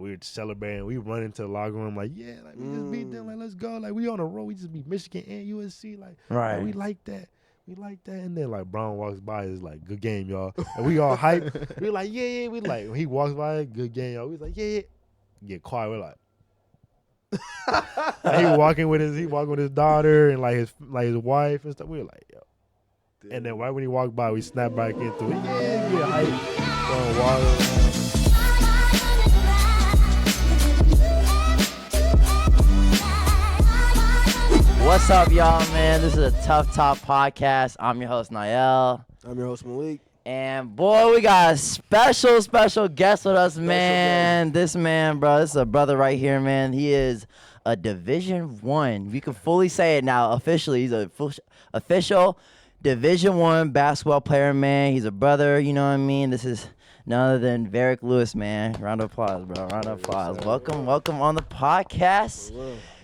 we were celebrating. We run into the locker room like, yeah, like we just beat them. Like, let's go. Like, we on the road. We just beat Michigan and USC. Like, right. We like that. We like that. And then, like, Brown walks by. It's like, good game, y'all. And we all hype. We like, yeah. We like, when he walks by, good game, y'all. We like, yeah. Get quiet. We're like, he walking with his daughter and like his wife and stuff. We were like, yo. Dude. And then right when he walked by, we snapped back into it. Yeah, hype. Throwing water. What's up, y'all, man? This is a Tuff Talks Podcast. I'm your host, Naiel. I'm your host, Malik. And, boy, we got a special guest with us, man. This man, bro, this is a brother right here, man. He is a Division I. We can fully say it now officially. He's a official Division I basketball player, man. He's a brother, you know what I mean? This is none other than Varick Lewis, man. Round of applause, bro. Round of applause. Welcome on the podcast.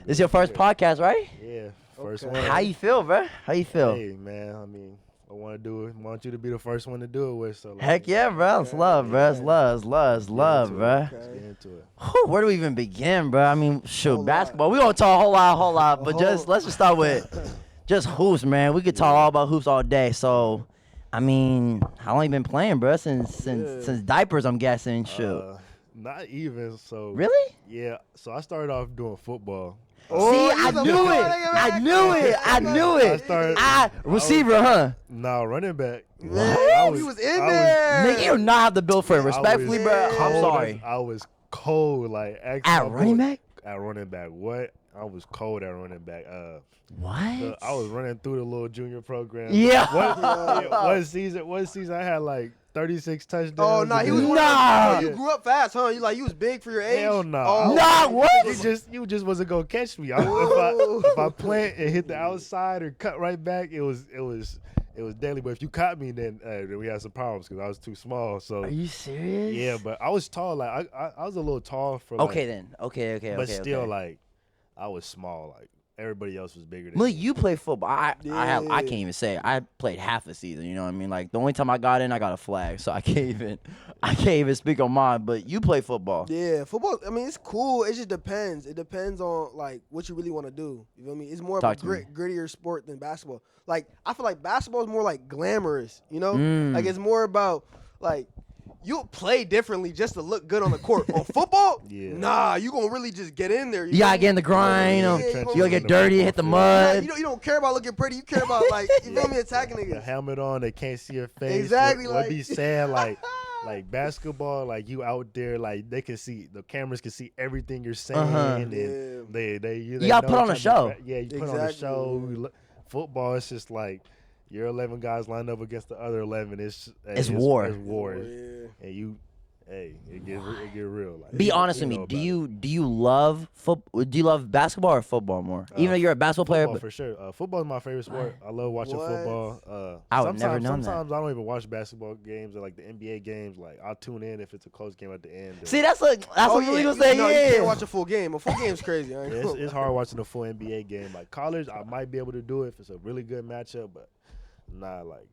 This is your first podcast, right? Yeah, first one. How you feel, bro? How you feel? Hey, man, I mean, I want to do it. I want you to be the first one to do it with. So like, heck yeah, bro. It's love, bro. It's love, bro. Let's get into it. Where do we even begin, bro? I mean, shoot, basketball. We gonna talk a whole lot, but let's just start with just hoops, man. We could talk all about hoops all day. So, I mean, how long you been playing, bro? Since diapers, I'm guessing. Shoot. Not even. So. Really? Yeah. So I started off doing football. See, I knew it. Receiver, huh? No, running back. He was in there. Nigga, you do not have the build for it. Respectfully, bro. I'm sorry. I was cold, like at running back. At running back, what? I was cold at running back. What? I was running through the little junior program. Yeah. One season I had like 36 touchdowns. Oh no, he was you grew up fast, huh? You was big for your age. Hell no. Oh, nah, what? You just wasn't gonna catch me. If I plant and hit the outside or cut right back, it was deadly. But if you caught me, then we had some problems because I was too small. So. Are you serious? Yeah, but I was tall. Like I was a little tall for. Like, okay then. Okay. But still, like I was small. Like. Everybody else was bigger than Malik, me. you play football. I can't even say it. I played half a season. You know what I mean? Like the only time I got in, I got a flag, so I can't even speak on mine. But you play football. Yeah, football. I mean, it's cool. It just depends. It depends on like what you really want to do. You feel me? It's more of a grittier sport than basketball. Like I feel like basketball is more like glamorous. You know, like it's more about like. You'll play differently just to look good on the court. On football, nah, you gonna really just get in there. You gotta get in the grind. You gotta get dirty, hit the mud. You don't care about looking pretty. You care about like you feel me, attacking niggas. The helmet on, they can't see your face. Exactly. What be sad like basketball, like you out there, like they can see the cameras can see everything you're saying, and you gotta put on a show. Yeah, you put on a show. Football, it's just like. Your 11 guys lined up against the other 11. It's war. It's war. And it get real. Like, be honest with me. Do you love football? Do you love basketball or football more? Even though you're a basketball player, but for sure. Football is my favorite sport. I love watching football. I would never know that. Sometimes I don't even watch basketball games or like the NBA games. Like I'll tune in if it's a close game at the end. See, that's what Malik was saying. No, you can't watch a full game. A full game's crazy. It's hard watching a full NBA game. Like college, I might be able to do it if it's a really good matchup, but. Nah, like,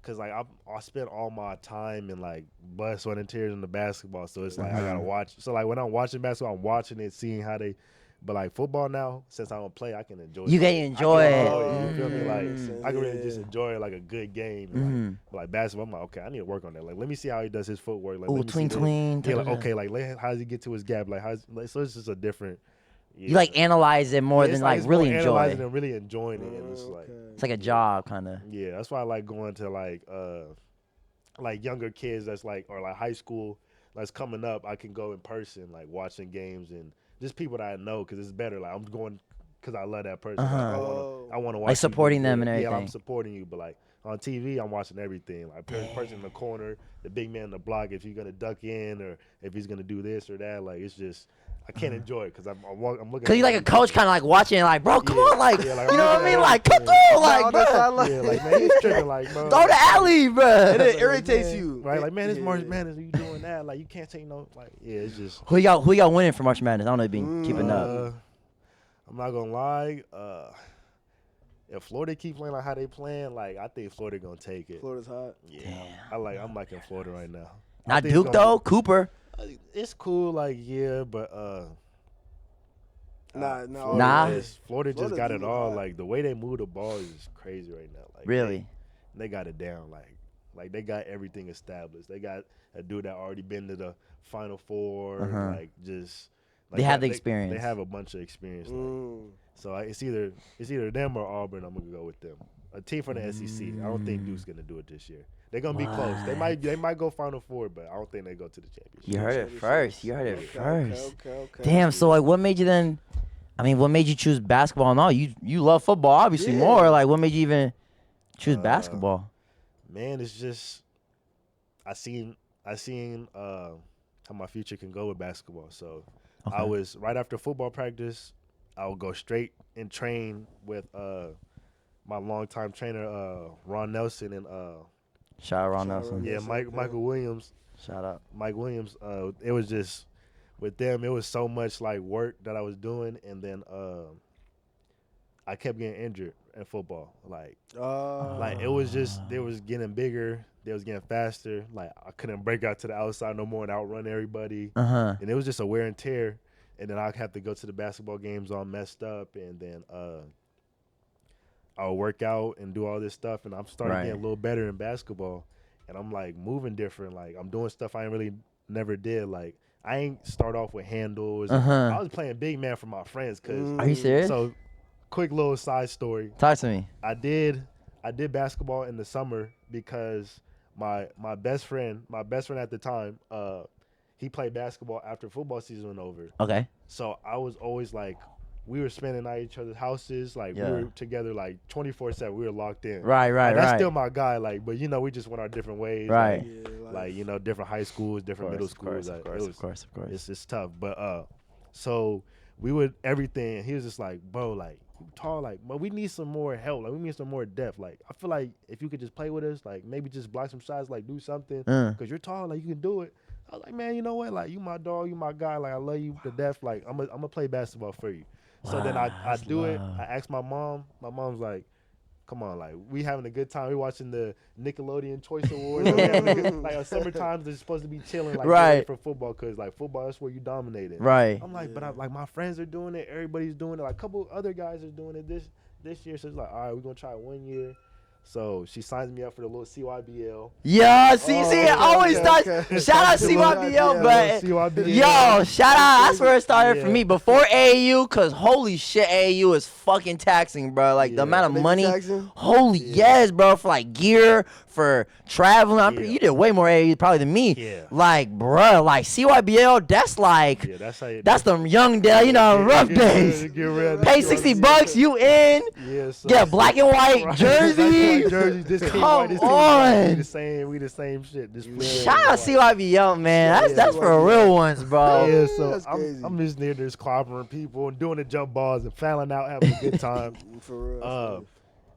cause like I spend all my time in like blood, sweat, and tears in the basketball, so it's like I gotta watch. So like when I'm watching basketball, I'm watching it, seeing how they. But like football now, since I don't play, I can enjoy. You can enjoy it. You feel me? Like I can really just enjoy it like a good game. Like basketball, I'm like, okay, I need to work on that. Like let me see how he does his footwork. Like, tween. Yeah, like okay, like how does he get to his gap? Like so it's just a different. You like analyze it more than like really enjoy it. Analyzing and really enjoying it. And it's like a job kind of. Yeah, that's why I like going to like younger kids that's like or like high school that's coming up. I can go in person like watching games and just people that I know because it's better. Like I'm going because I love that person. Like, I want to watch. Like supporting them and everything. Yeah, I'm supporting you, but like on TV, I'm watching everything. Like person in the corner, the big man in the block. If he's gonna duck in or if he's gonna do this or that, like it's just. I can't enjoy it because I'm looking. Because you like a coach kind of like watching like, bro, come on, like, you know what I mean? Like, come through, like, bro. Yeah, like, man, he's tripping, like, bro. Throw the alley, bro. And it irritates you. Right, like, man, it's March Madness. Are you doing that? Like, you can't take no, like, yeah, it's just. Who y'all winning for March Madness? I don't know if you've been keeping up. I'm not going to lie. If Florida keep playing like how they playing, like, I think Florida going to take it. Florida's hot. Yeah. I'm liking Florida right now. Not Duke, though. Cooper. It's cool, like yeah, but Florida just got it all. Like the way they move the ball is crazy right now. Like Really? they got it down. Like they got everything established. They got a dude that already been to the Final Four. Like just they have the experience. They have a bunch of experience. So it's either them or Auburn. I'm gonna go with them. A team from the SEC. I don't think Duke's gonna do it this year. They're gonna be close. They might go Final Four, but I don't think they go to the championship. You heard it first. You heard it first. Okay. Damn. So like, what made you then? I mean, what made you choose basketball? No, you love football obviously more. Like, what made you even choose basketball? Man, it's just I seen how my future can go with basketball. So I was right after football practice. I would go straight and train with my longtime trainer Ron Nelson and shout out Ron Nelson. Yeah, Michael Williams. Shout out Mike Williams. It was just with them. It was so much like work that I was doing, and then I kept getting injured in football. Like it was just they was getting bigger. They was getting faster. Like I couldn't break out to the outside no more and outrun everybody. And it was just a wear and tear. And then I'd have to go to the basketball games all messed up, and then I'll work out and do all this stuff, and I'm starting to get a little better in basketball, and I'm like moving different. Like I'm doing stuff I really never did. Like I ain't start off with handles. I was playing big man for my friends. Are you serious? So quick little side story. Talk to me. I did basketball in the summer because my best friend at the time, he played basketball after football season went over. Okay. So I was always like, we were spending at each other's houses. Like we were together like 24/7. We were locked in. Right. That's still my guy. Like, but we just went our different ways. Right. Like different high schools, different middle schools. Of course. It's tough. But so we would everything. He was just like, bro, like you tall, like, but we need some more help. Like we need some more depth. Like I feel like if you could just play with us, like maybe just block some shots, like do something, because you're tall, like you can do it. I was like, man, you know what? Like you my dog, you my guy. Like I love you to death. Like I'm gonna play basketball for you. So then I do it. I asked my mom. My mom's like, come on, like we having a good time. We watching the Nickelodeon Choice Awards. Like summertime, they're supposed to be chilling, like ready for football, cause like football, that's where you dominated. Right. I'm like, but like my friends are doing it. Everybody's doing it. Like a couple other guys are doing it this year. So it's like, all right, we're gonna try it 1 year. So she signs me up for the little CYBL. Yeah, it always starts. Shout out CYBL, but yo, shout out. That's where it started for me. Before AAU, cause holy shit, AAU is fucking taxing, bro. Like the amount of money. Holy yes, bro. For like gear, for traveling. You did way more AAU probably than me. Yeah. Like, bro, like CYBL, that's like, that's them young days, rough days. Pay $60, you in. Get a black and white jersey. Come on. We the same shit. Shout out CYBL, man. That's for real ones, bro. Yeah, so I'm just near this clobbering people and doing the jump balls and fouling out, having a good time. For real.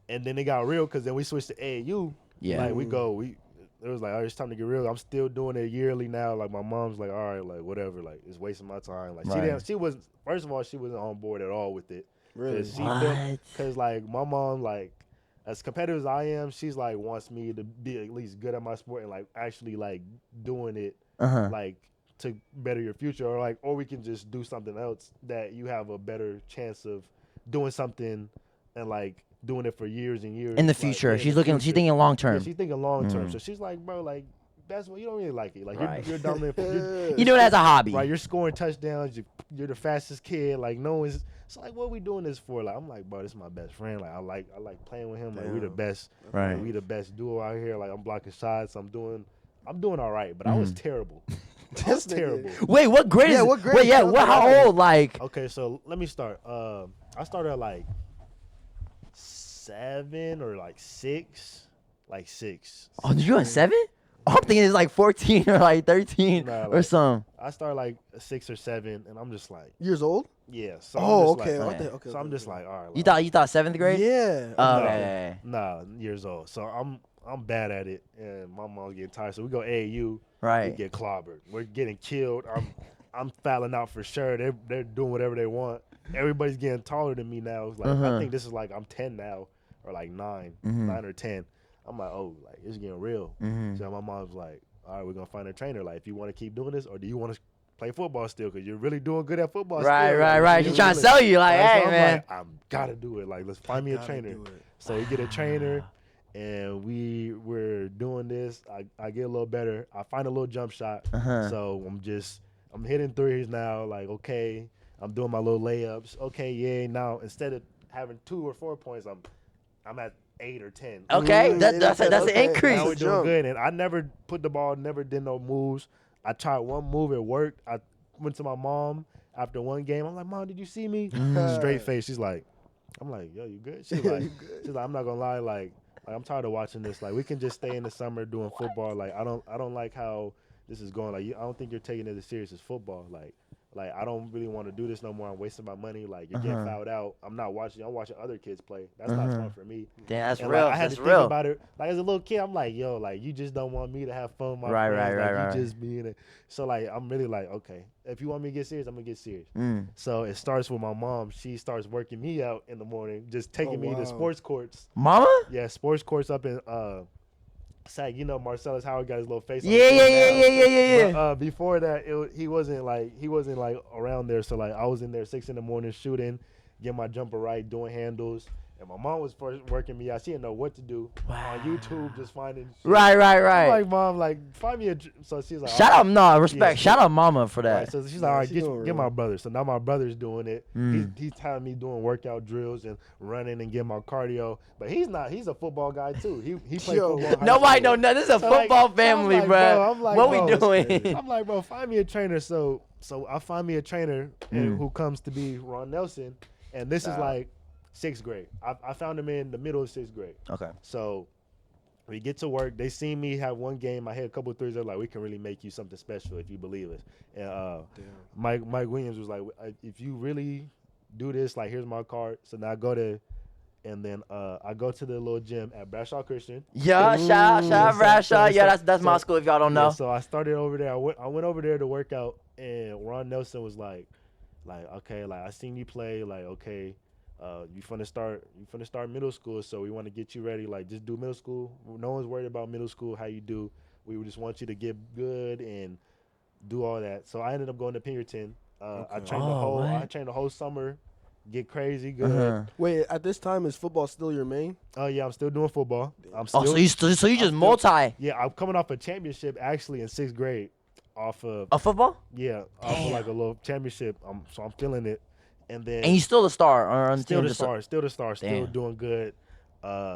And then it got real because then we switched to AAU. Yeah. Like it was like, all right, it's time to get real. I'm still doing it yearly now. Like my mom's like, all right, like whatever, like it's wasting my time. Like she wasn't. First of all, she wasn't on board at all with it. Really? Because like my mom, like as competitive as I am, she's like wants me to be at least good at my sport and like actually like doing it like to better your future, or we can just do something else that you have a better chance of doing something and like doing it for years and years in the future. She's thinking long term. Yeah, she's thinking long term. So she's like, bro, like basketball, you don't really like it. Like you're dominant. You do it as a hobby. Right, you're scoring touchdowns. You're the fastest kid. Like no one's. So like, what are we doing this for? Like I'm like, bro, this is my best friend. Like I like playing with him. Like we the best. Right. We the best duo out here. Like I'm blocking shots. I'm doing all right. But I was terrible. I was terrible. Wait, what grade is? How old? Like. Okay, so let me start. I started at like 7 or like 6. Like 6. Oh, did you at 7? I'm thinking it's like 14 or like 13 or something. I started like 6 or 7, and I'm just like years old. Yeah. So okay. So I'm just like, all right. You thought 7th grade? Yeah. Okay. Nah, years old. So I'm bad at it, and my mom's getting tired. So we go AAU. Right. We get clobbered. We're getting killed. I'm fouling out for sure. They're doing whatever they want. Everybody's getting taller than me now. It's like I think this is like I'm 10 now, or like 9 or 10. I'm like, oh, like it's getting real. So my mom's like, all right, we're gonna find a trainer. Like, if you want to keep doing this, or do you want to play football still? Because you're really doing good at football. Right, still. right, Like, right. She's trying to sell you, like, so hey, I'm man. like, I'm gotta do it. Like, let's find me a trainer. So we get a trainer, and we're doing this. I get a little better. I find a little jump shot. So I'm hitting threes now. Like, okay, I'm doing my little layups. Okay, yeah. Now instead of having 2 or 4 points, I'm at 8 or 10. Okay, that's an increase. Now we're doing good. And I never put the ball, never did no moves. I tried one move, it worked. I went to my mom after one game. I'm like, Mom, did you see me? Straight face. She's like, I'm like, yo, you good? She's like, I'm not gonna lie, like I'm tired of watching this. Like, we can just stay in the summer doing football. Like, I don't like how this is going. Like, I don't think you're taking it as serious as football. Like I don't really want to do this no more. I'm wasting my money. Like, you're getting fouled out. I'm watching other kids play. That's not fun for me. Damn, that's and real. Like, I had that's to real. think about it. Like, as a little kid, I'm like, yo, like, you just don't want me to have fun with my friends. Like, you just being it. So, like, I'm really like, okay, if you want me to get serious, I'm going to get serious. So it starts with my mom. She starts working me out in the morning, just taking me to sports courts. Mama? Yeah, sports courts up in Sag. You know, Marcellus Howard got his little face. Yeah. But before that, he wasn't like around there. So like I was in there 6 a.m. shooting, getting my jumper right, doing handles. And my mom was first working me out. She didn't know what to do on YouTube, just finding shit. Right. I'm like, Mom, like, find me a. So she's like, shout out, no respect. Shout out, Mama, for that. Right, so she's like, all right, get my brother. So now my brother's doing it. He's telling me doing workout drills and running and getting my cardio. But he's not. He's a football guy too. He played football. Nobody know nothing. This is a football family, like, bro. I'm like, what we doing? I'm like, bro, find me a trainer. So I find me a trainer who comes to be Ron Nelson, and this is like 6th grade. I found him in the middle of 6th grade. Okay. So we get to work. They seen me have one game. I hit a couple of threes. They're like, we can really make you something special if you believe us. And Mike Williams was like, if you really do this, like, here's my card. So now I go to the little gym at Bradshaw Christian. Yeah, shout out Bradshaw. Yeah, that's my school if y'all don't know. So I started over there. I went over there to work out, and Ron Nelson was like, okay, like, I seen you play. Like, okay. You finna start middle school, so we want to get you ready. Like, just do middle school. No one's worried about middle school, how you do. We just want you to get good and do all that. So I ended up going to Pinkerton. I trained the whole summer, get crazy good. Wait, at this time, is football still your main? Oh yeah, I'm still doing football. So you just multi? Yeah, I'm coming off a championship actually in 6th grade, off of a football. Yeah, off of like a little championship. So I'm feeling it. And you still the star on the team? Still the star, still doing good,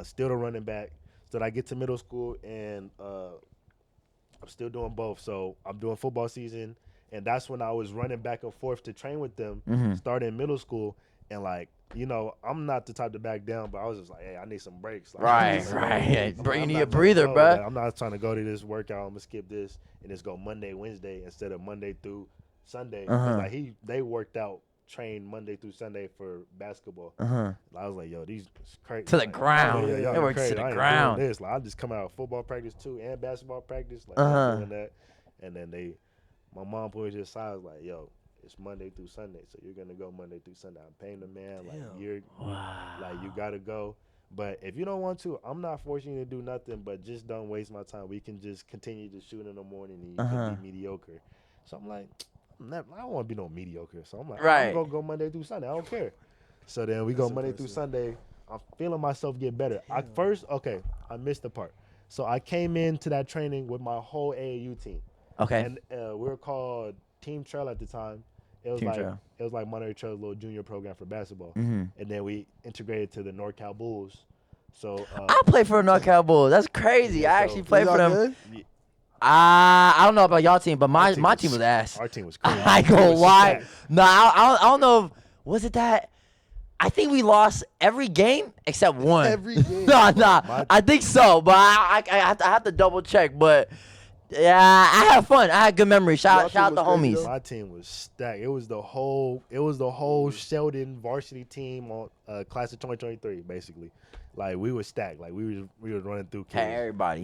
still the running back. So I get to middle school, and I'm still doing both. So I'm doing football season, and that's when I was running back and forth to train with them, starting in middle school. And, like, you know, I'm not the type to back down, but I was just like, hey, I need some breaks. Like, right. You need a breather, bro. Like, I'm not trying to go to this workout. I'm going to skip this and just go Monday, Wednesday instead of Monday through Sunday. Like, they worked out. Trained Monday through Sunday for basketball. I was like, yo, these crazy. To the ground. They work to the ground. This. Like, I just come out of football practice too and basketball practice. Like, I'm doing that. And then my mom put me aside, was like, yo, it's Monday through Sunday, so you're gonna go Monday through Sunday. I'm paying the man, like, like, you gotta go. But if you don't want to, I'm not forcing you to do nothing, but just don't waste my time. We can just continue to shoot in the morning and you can be mediocre. So I'm like, I don't want to be no mediocre. So I'm like, I'm going to go Monday through Sunday. I don't care. So then we go Monday through Sunday. I'm feeling myself get better. I missed the part. So I came into that training with my whole AAU team. Okay. And we were called Team Trail at the time. It was like Monterey Trail's little junior program for basketball. And then we integrated to the NorCal Bulls. So I played for the NorCal Bulls. That's crazy. I actually played for them. Good? I don't know about y'all team, but my team was ass. Our team was crazy. I ain't gonna lie. No, I don't know. Was it that? I think we lost every game except one. Every game. Nah. I think so, but I have to double check. But yeah, I had fun. I had good memories. Shout out the homies. My team was stacked. It was the whole Sheldon varsity team on class of 2023, basically. Like, we were stacked. Like, we was running through kids. Hey, everybody.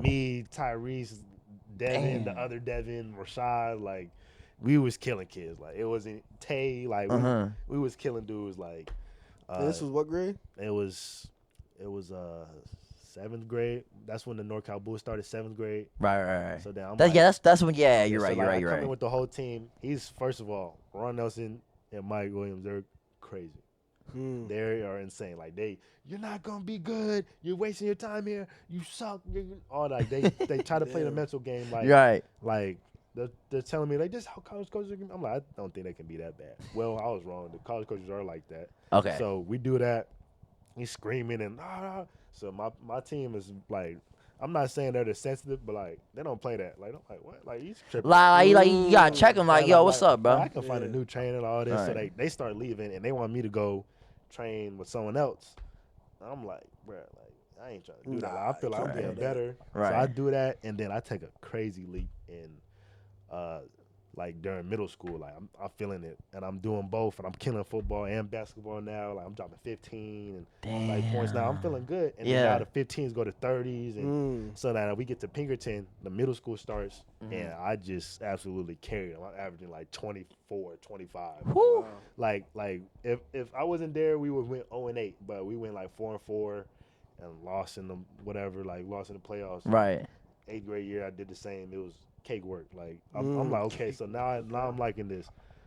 Me, Tyrese, Devin, the other Devin, Rashad. Like, we was killing kids. Like, it wasn't Tay. Like, we was killing dudes. Like, this was what grade? It was 7th grade. That's when the NorCal Bulls started 7th grade. Right. So then I'm That's when. Yeah, you're so right. like, You're I come right. in with the whole team. He's first of all, Ron Nelson and Mike Williams. They're crazy. They are insane. Like you're not gonna be good. You're wasting your time here. You suck. All that. They try to play the mental game. Like Right. Like they're telling me like this is how college coaches are. I'm like, I don't think they can be that bad. Well, I was wrong. The college coaches are like that. Okay. So we do that. He's screaming and So my team is like, I'm not saying they're the sensitive, but like they don't play that. Like I'm like what? Like he's tripping. Like you gotta check him. Like, yo, what's up, bro? I can find a new trainer and all this. Right. So they start leaving and they want me to go train with someone else. I'm like, bro, like I ain't trying to do that. Like, I feel like I'm getting better. Right. So I do that and then I take a crazy leap in like during middle school. Like I'm feeling it and I'm doing both and I'm killing football and basketball now. Like I'm dropping 15 and like points now. I'm feeling good. And then now the 15s go to 30s and so now we get to Pinkerton, the middle school starts and I just absolutely carry them. I'm averaging like 24, 25. Whew. Like if I wasn't there, we would win 0-8, but we went like 4-4 and lost in the lost in the playoffs. Right. 8th grade year, I did the same. It was cake work. Like I'm like, okay, so now I'm liking this.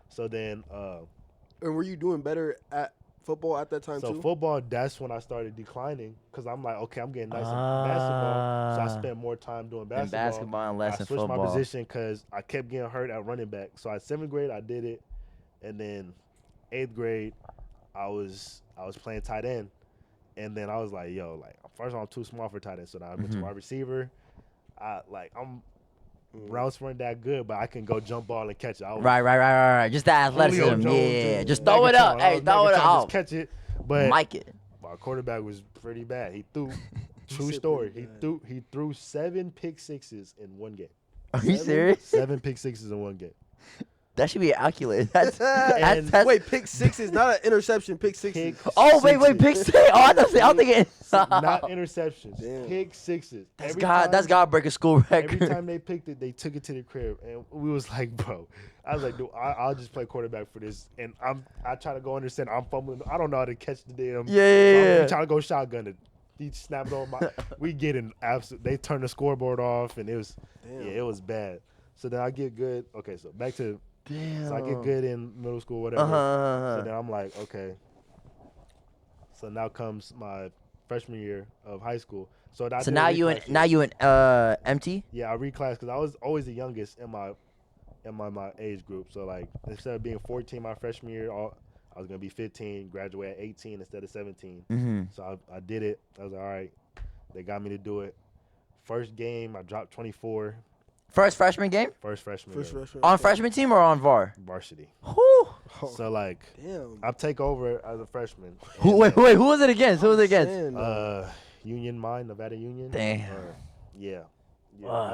So then, and were you doing better at football at that time so too? football, that's when I started declining because I'm like, okay, I'm getting nice at basketball, so I spent more time doing basketball. And basketball and less I in switched football. my position because I kept getting hurt at running back. So at 7th grade, I did it, and then 8th grade, I was playing tight end, and then I was like, yo, like first of all, I'm too small for tight end, so now I went to wide receiver. I'm routes weren't that good, but I can go jump ball and catch it. Right. Just the athleticism. Yeah. Just throw it up. Hey, throw it up. Just catch it. But Mike it. my quarterback was pretty bad. He threw, true story, he threw 7 pick sixes in one game. Are you serious? 7 pick sixes in one game. That should be accurate. That's Wait, pick sixes, not an interception. Pick sixes. Wait, pick six. Oh, I'm thinking. Not interceptions. Damn. Pick sixes. That's God break a school record. Every time they picked it, they took it to the crib, and we was like, bro. I was like, dude, I'll just play quarterback for this, and I try to go understand. I'm fumbling. I don't know how to catch the damn. Yeah. I'm trying to go shotgun it. He snapped on my. We getting absolute. They turned the scoreboard off, and it was it was bad. So then I get good. Okay, so back to. Damn. So I get good in middle school, whatever. So then I'm like, okay. So now comes my freshman year of high school. So now you in MT? Yeah, I reclassed because I was always the youngest in my age group. So like instead of being 14 my freshman year, I was gonna be 15, graduate at 18 instead of 17. Mm-hmm. So I did it. I was like, all right. They got me to do it. First game, I dropped 24. First freshman game? First freshman. On freshman team or on VAR? Varsity. Whew. So like, damn. I take over as a freshman. Wait, who was it against? Union Mine, Nevada Union. Damn. Yeah.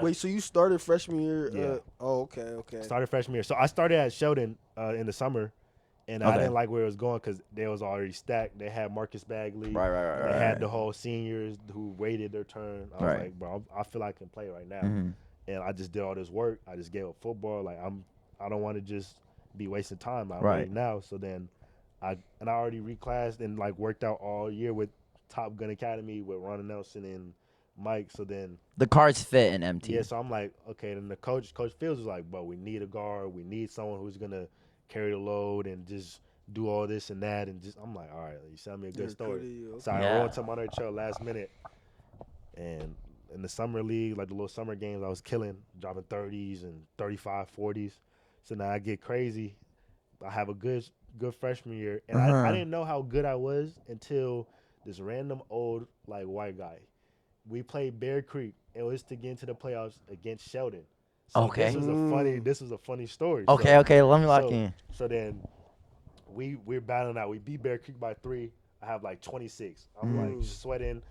Wait, so you started freshman year? Yeah. Okay. Started freshman year. So I started at Sheldon in the summer, and I didn't like where it was going because they was already stacked. They had Marcus Bagley. Right. They had the whole seniors who waited their turn. I was like, bro, I feel like I can play right now. Mm-hmm. And I just did all this work. I just gave up football. Like I don't want to just be wasting time. I'm right ready now. So then I already reclassed and like worked out all year with Top Gun Academy with Ron Nelson and Mike. So then the cards fit in MT. Yeah, so I'm like, okay. Then the Coach Fields was like, bro, we need a guard. We need someone who's gonna carry the load and just do all this and that. And just I'm like, all right, you sent me a good story. So I rolled to Monterey Trail last minute, and in the summer league, like the little summer games, I was killing, dropping 30s and 35, 40s. So now I get crazy. I have a good freshman year, and I didn't know how good I was until this random old like white guy. We played Bear Creek. It was to get into the playoffs against Sheldon. So okay. This was a funny story. Okay. Let me lock in. So then we're battling out. We beat Bear Creek by 3. I have like 26. I'm like sweating.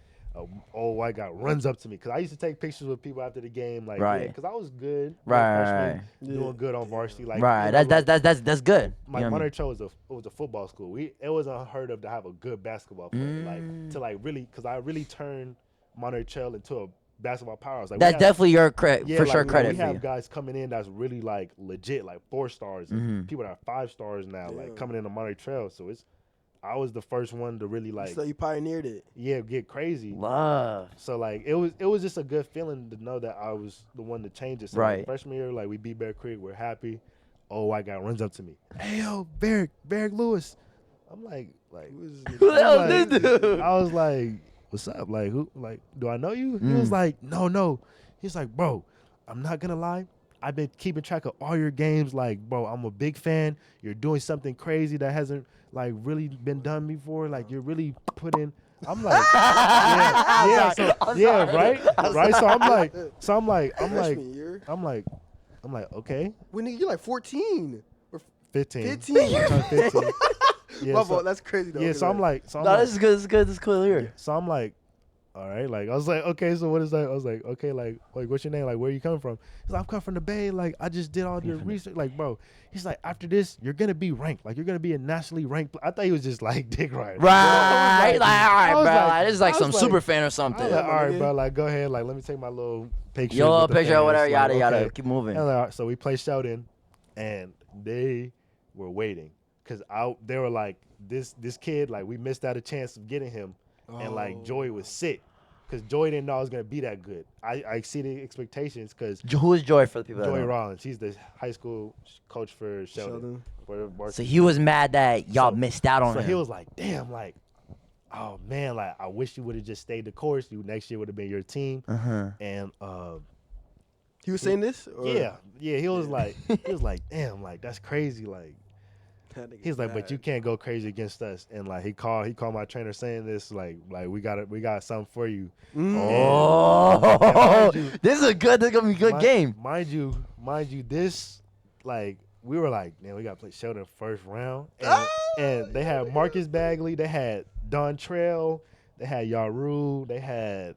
Old white guy runs up to me because I used to take pictures with people after the game, like because I was good, doing good on varsity, like that's good. My Monterey Trail was a football school. It was unheard of to have a good basketball player, really because I really turned Monterey Trail into a basketball powerhouse. Like that's definitely your credit for sure. Credit. We have guys coming in that's really like legit, like 4 stars. And people that are 5 stars now, like coming into Monterey Trail. So I was the first one to really like. So you pioneered it. Yeah, get crazy. Love. So like it was just a good feeling to know that I was the one to change it. So Right. Like, freshman year, like we beat Bear Creek, we're happy. Oh, white guy runs up to me. Hey yo, Varick Lewis. I'm like Who the hell is this dude? I was like, what's up? Like who? Like do I know you? He was like, no. He's like, bro, I'm not gonna lie. I've been keeping track of all your games. Like, bro, I'm a big fan. You're doing something crazy that hasn't like really been done before. Like, you're really putting. I'm like, right. So I'm like, Freshman year. I'm like, okay, When you're like 14 or 15. 15. I turned 15. Yeah, My fault. That's crazy though. yeah. So I'm like, No, this is good. This is good. This is cool here. So I'm like, all right. Like I was like, okay. So what is that? I was like, okay. Like what's your name? Like where you coming from? He's like, I'm coming from the Bay. Like I just did all the research. Like bro, he's like, after this, you're gonna be ranked. Like you're gonna be a nationally ranked. I thought he was just like dick riding. Right. Like, all right, bro. Like, this is like I some was super like- fan or I something. was like, all right, bro. Like go ahead. Like let me take my little picture. Your little with the picture or fans. whatever, Like, yada yada. okay. Keep moving. And like, all right, so we played Sheldon, and they were waiting because they were like this kid, like we missed out a chance of getting him, and like Joey was sick because Joey didn't know I was gonna be that good. I exceeded expectations because Who is Joy for the people? that Joey don't know? Rollins, he's the high school coach for Sheldon. So he was mad that y'all missed out on So him. he was like, damn, like, oh man, like I wish you would have just stayed the course. You next year would have been your team. And He was saying this? Or? yeah, he was like, damn, like that's crazy, like. He's like, but you can't go crazy against us. And like he called my trainer saying this, like we got something for you. Oh, this is gonna be a good game. Mind you, this, like we were like, man, we gotta play Sheldon first round. And they had Marcus Bagley, they had Don Trail, they had Yaru, they had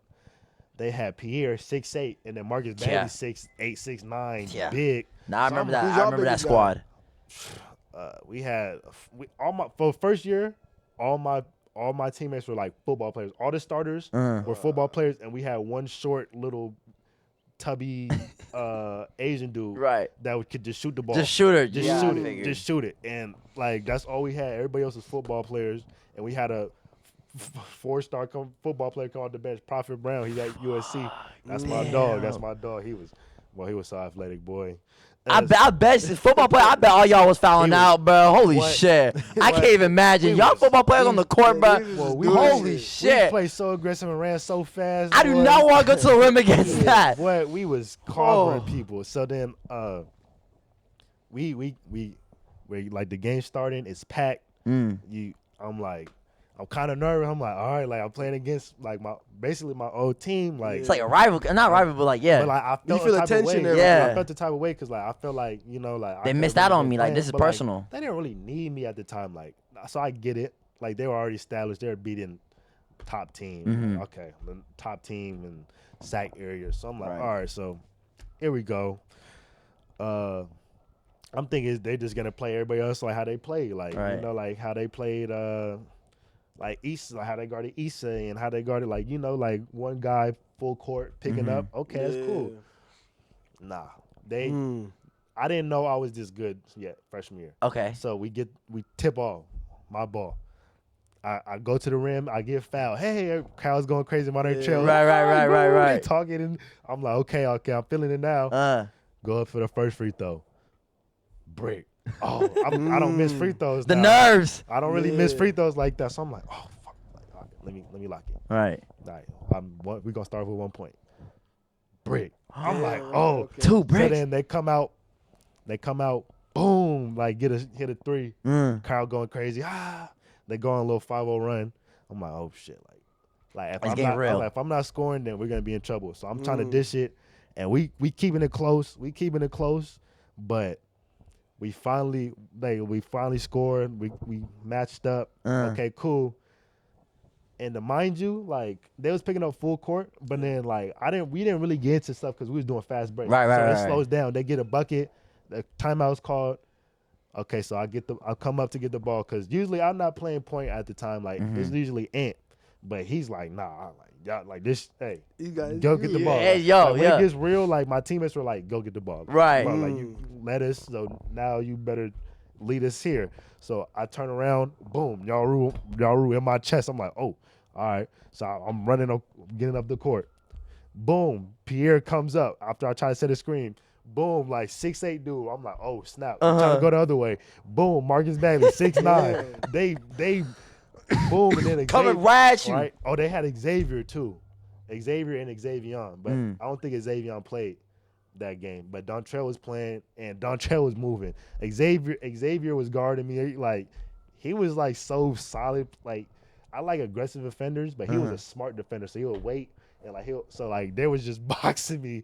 Pierre 6'8", and then Marcus Bagley 6'8", 6'9", Yeah. big. Nah, I remember that. Who's I y'all remember that biggest guy? squad. For first year, all my teammates were like football players. All the starters were football players, and we had one short little tubby Asian dude Right. that could just shoot the ball. Just shoot it. Just Yeah, shoot I it. figured. Just shoot it. And like that's all we had. Everybody else was football players, and we had a 4-star football player called the bench, Prophet Brown. He's at USC. That's my dog. That's my dog. He was so athletic, boy. I bet football player. I bet all y'all was fouling out, bro. Holy What? shit! I can't even imagine y'all football players on the court, bro. Holy We shit! played so aggressive and ran so fast. I do boy. not want to go to the rim against that. Boy, we was covering people. So then, we like the game starting. It's packed. I'm kind of nervous. I'm like, all right, like I'm playing against like basically my old team. Like It's like a rival, not rival, but like yeah. But like I felt feel the the type of tension way. there. Yeah. I felt the type of way because like I felt like like They I missed could've out on been me, like, playing, this is but, like, personal. they didn't really need me at the time, like so I get it. Like they were already established. They were beating top team. Like, okay, the top team in sack area. So I'm like, Right. all right, so here we go. I'm thinking they're just gonna play everybody else like how they played, like Right. like how they played. Like Issa, like how they guarded Issa and how they guarded like like one guy full court picking up. Okay, that's cool. Nah, I didn't know I was this good yet freshman year. Okay. So we tip off my ball. I go to the rim. I get fouled. Hey, crowd's going crazy on their trail. Right. Talking and I'm like, okay, I'm feeling it now. Go up for the first free throw. Break. Oh, I don't miss free throws. The now. nerves. I don't really miss free throws like that. So I'm like, oh fuck. Like, all right, let me lock it. Right. All right, we gonna start with 1 point. Brick. I'm like, oh, 2 bricks. So then they come out. Boom, like hit a three. Crowd going crazy. They go on a little 5-0 run. I'm like, oh shit, like if I'm not scoring, then we're gonna be in trouble. So I'm trying to dish it, and we keeping it close. But we finally scored. We matched up. Okay, cool. And to mind you, like they was picking up full court, but then like we didn't really get into stuff because we was doing fast breaks. Right. So it slows down. They get a bucket. The timeout's called. Okay, so I'll come up to get the ball because usually I'm not playing point at the time. Like it's usually Ant, but he's like, nah, I'm like y'all like this. Hey, You guys, go get the ball. Hey, Like, when it gets real, like my teammates were like, go get the ball. Right. Bro, like you let us. So now you better lead us here. So I turn around, boom, y'all rule in my chest. I'm like, oh, all right. So I'm running up, getting up the court. Boom, Pierre comes up after I try to set a screen. Boom, like 6'8" dude. I'm like, oh snap. I'm trying to go the other way. Boom, Marcus Bagley, 6'9". They boom, and then Xavier, coming right at you. Right? Oh, they had Xavier too. Xavier and Xavier, but I don't think Xavier played that game. But Dontrell was playing, and Dontrell was moving. Xavier was guarding me. Like, he was like so solid. Like, I like aggressive defenders, but he was a smart defender, so he would wait. And like they was just boxing me,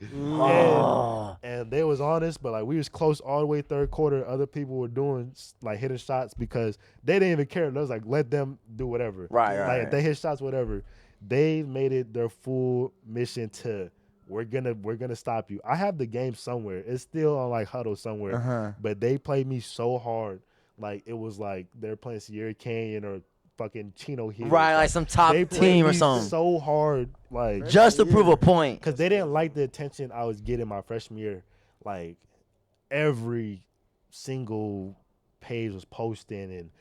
and they was honest, but like we was close all the way third quarter. Other people were doing like hitting shots because they didn't even care. They was like, let them do whatever. Right. If they hit shots, whatever. They made it their full mission to we're gonna stop you. I have the game somewhere. It's still on like Huddle somewhere, but they played me so hard. Like it was like they're playing Sierra Canyon or fucking Chino Hills. Right, like some top team or something. So hard, like just to prove a point. Because they didn't like the attention I was getting my freshman year. Like every single page was posting and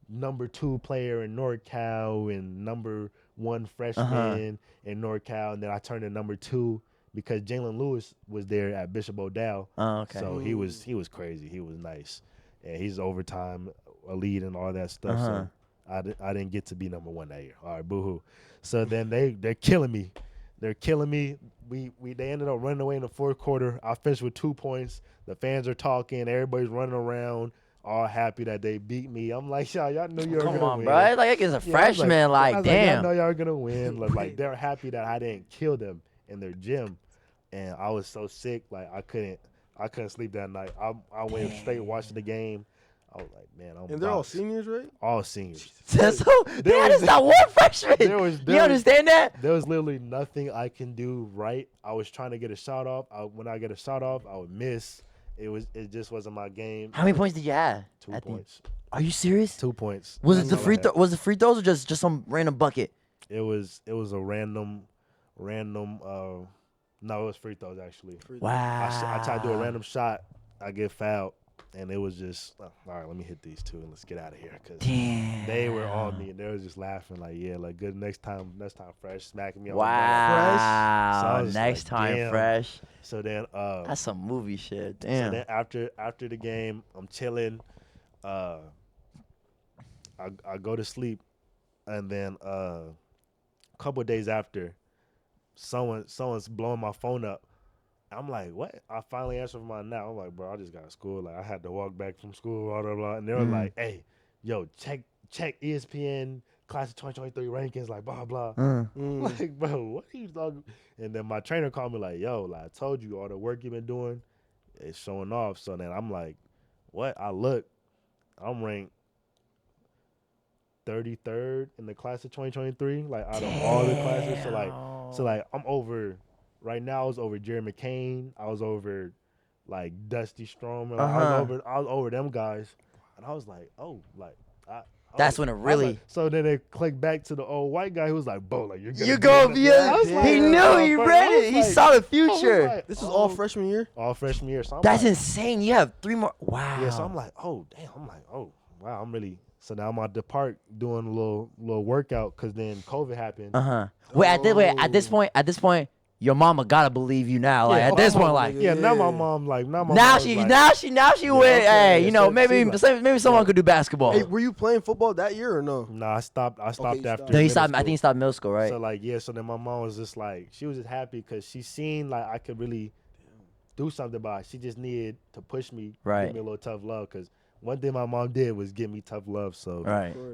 number 2 player in NorCal and number 1 freshman in NorCal, and then I turned to number 2 because Jalen Lewis was there at Bishop O'Dowd. Oh, okay. So he was crazy. He was nice, and he's overtime elite and all that stuff. So I didn't get to be number 1 that year. All right, boo-hoo. So then they're killing me. They're killing me. They ended up running away in the fourth quarter. I finished with 2 points. The fans are talking. Everybody's running around, all happy that they beat me. I'm like, y'all knew you were going to win. Come on, bro. Like, it's a freshman. Like, damn. I know y'all were going to win. Like, they're happy that I didn't kill them in their gym. And I was so sick. Like, I couldn't sleep that night. I went straight watching the game. I was like, man, and they're all seniors, right? All seniors. That is not one freshman. You understand that? There was literally nothing I can do right. I was trying to get a shot off. When I get a shot off, I would miss. It just wasn't my game. How many points did you have? 2 points. Are you serious? 2 points. Was it the free throw? Was it free throws or just some random bucket? It was a random. No, it was free throws actually. Wow. I tried to do a random shot. I get fouled. And it was just, all right, let me hit these 2 and let's get out of here. Because they were on me and they were just laughing like, yeah, like good next time fresh, smacking me on wow. the fresh. So next time fresh. So then that's some movie shit. Damn. So then after the game, I'm chilling. I go to sleep, and then a couple of days after, someone's blowing my phone up. I'm like, what? I finally answered for mine now. I'm like, bro, I just got to school. Like, I had to walk back from school, blah, blah, blah. And they were like, hey, yo, check ESPN class of 2023 rankings, like, blah, blah. I'm like, bro, what are you talking? And then my trainer called me like, yo, like, I told you all the work you've been doing is showing off. So then I'm like, what? I look, I'm ranked 33rd in the class of 2023, like, out of all the classes. So like, I'm over. Right now, I was over Jerry McCain. I was over, like, Dusty Stroman. I was over them guys. And I was like, oh, like. That's when it really. Like, so then it clicked back to the old white guy who was like, Bo, like, you're going to be he knew he read it. He saw the future. Like, this is all freshman year? All freshman year. So that's insane. You have 3 more. Wow. Yeah, so I'm like, oh, damn. I'm like, oh, wow, I'm really. So now I'm at the park doing a little workout because then COVID happened. At this point. Your mama gotta believe you now. Like at this point, like now my mom like now she went. Hey, maybe someone could do basketball. Hey, were you playing football that year or no? No, I stopped after. No, he stopped. I think he stopped middle school, right? So so then my mom was just like, she was just happy because she seen like I could really do something about it. She just needed to push me, give me a little tough love. Because one thing my mom did was give me tough love. So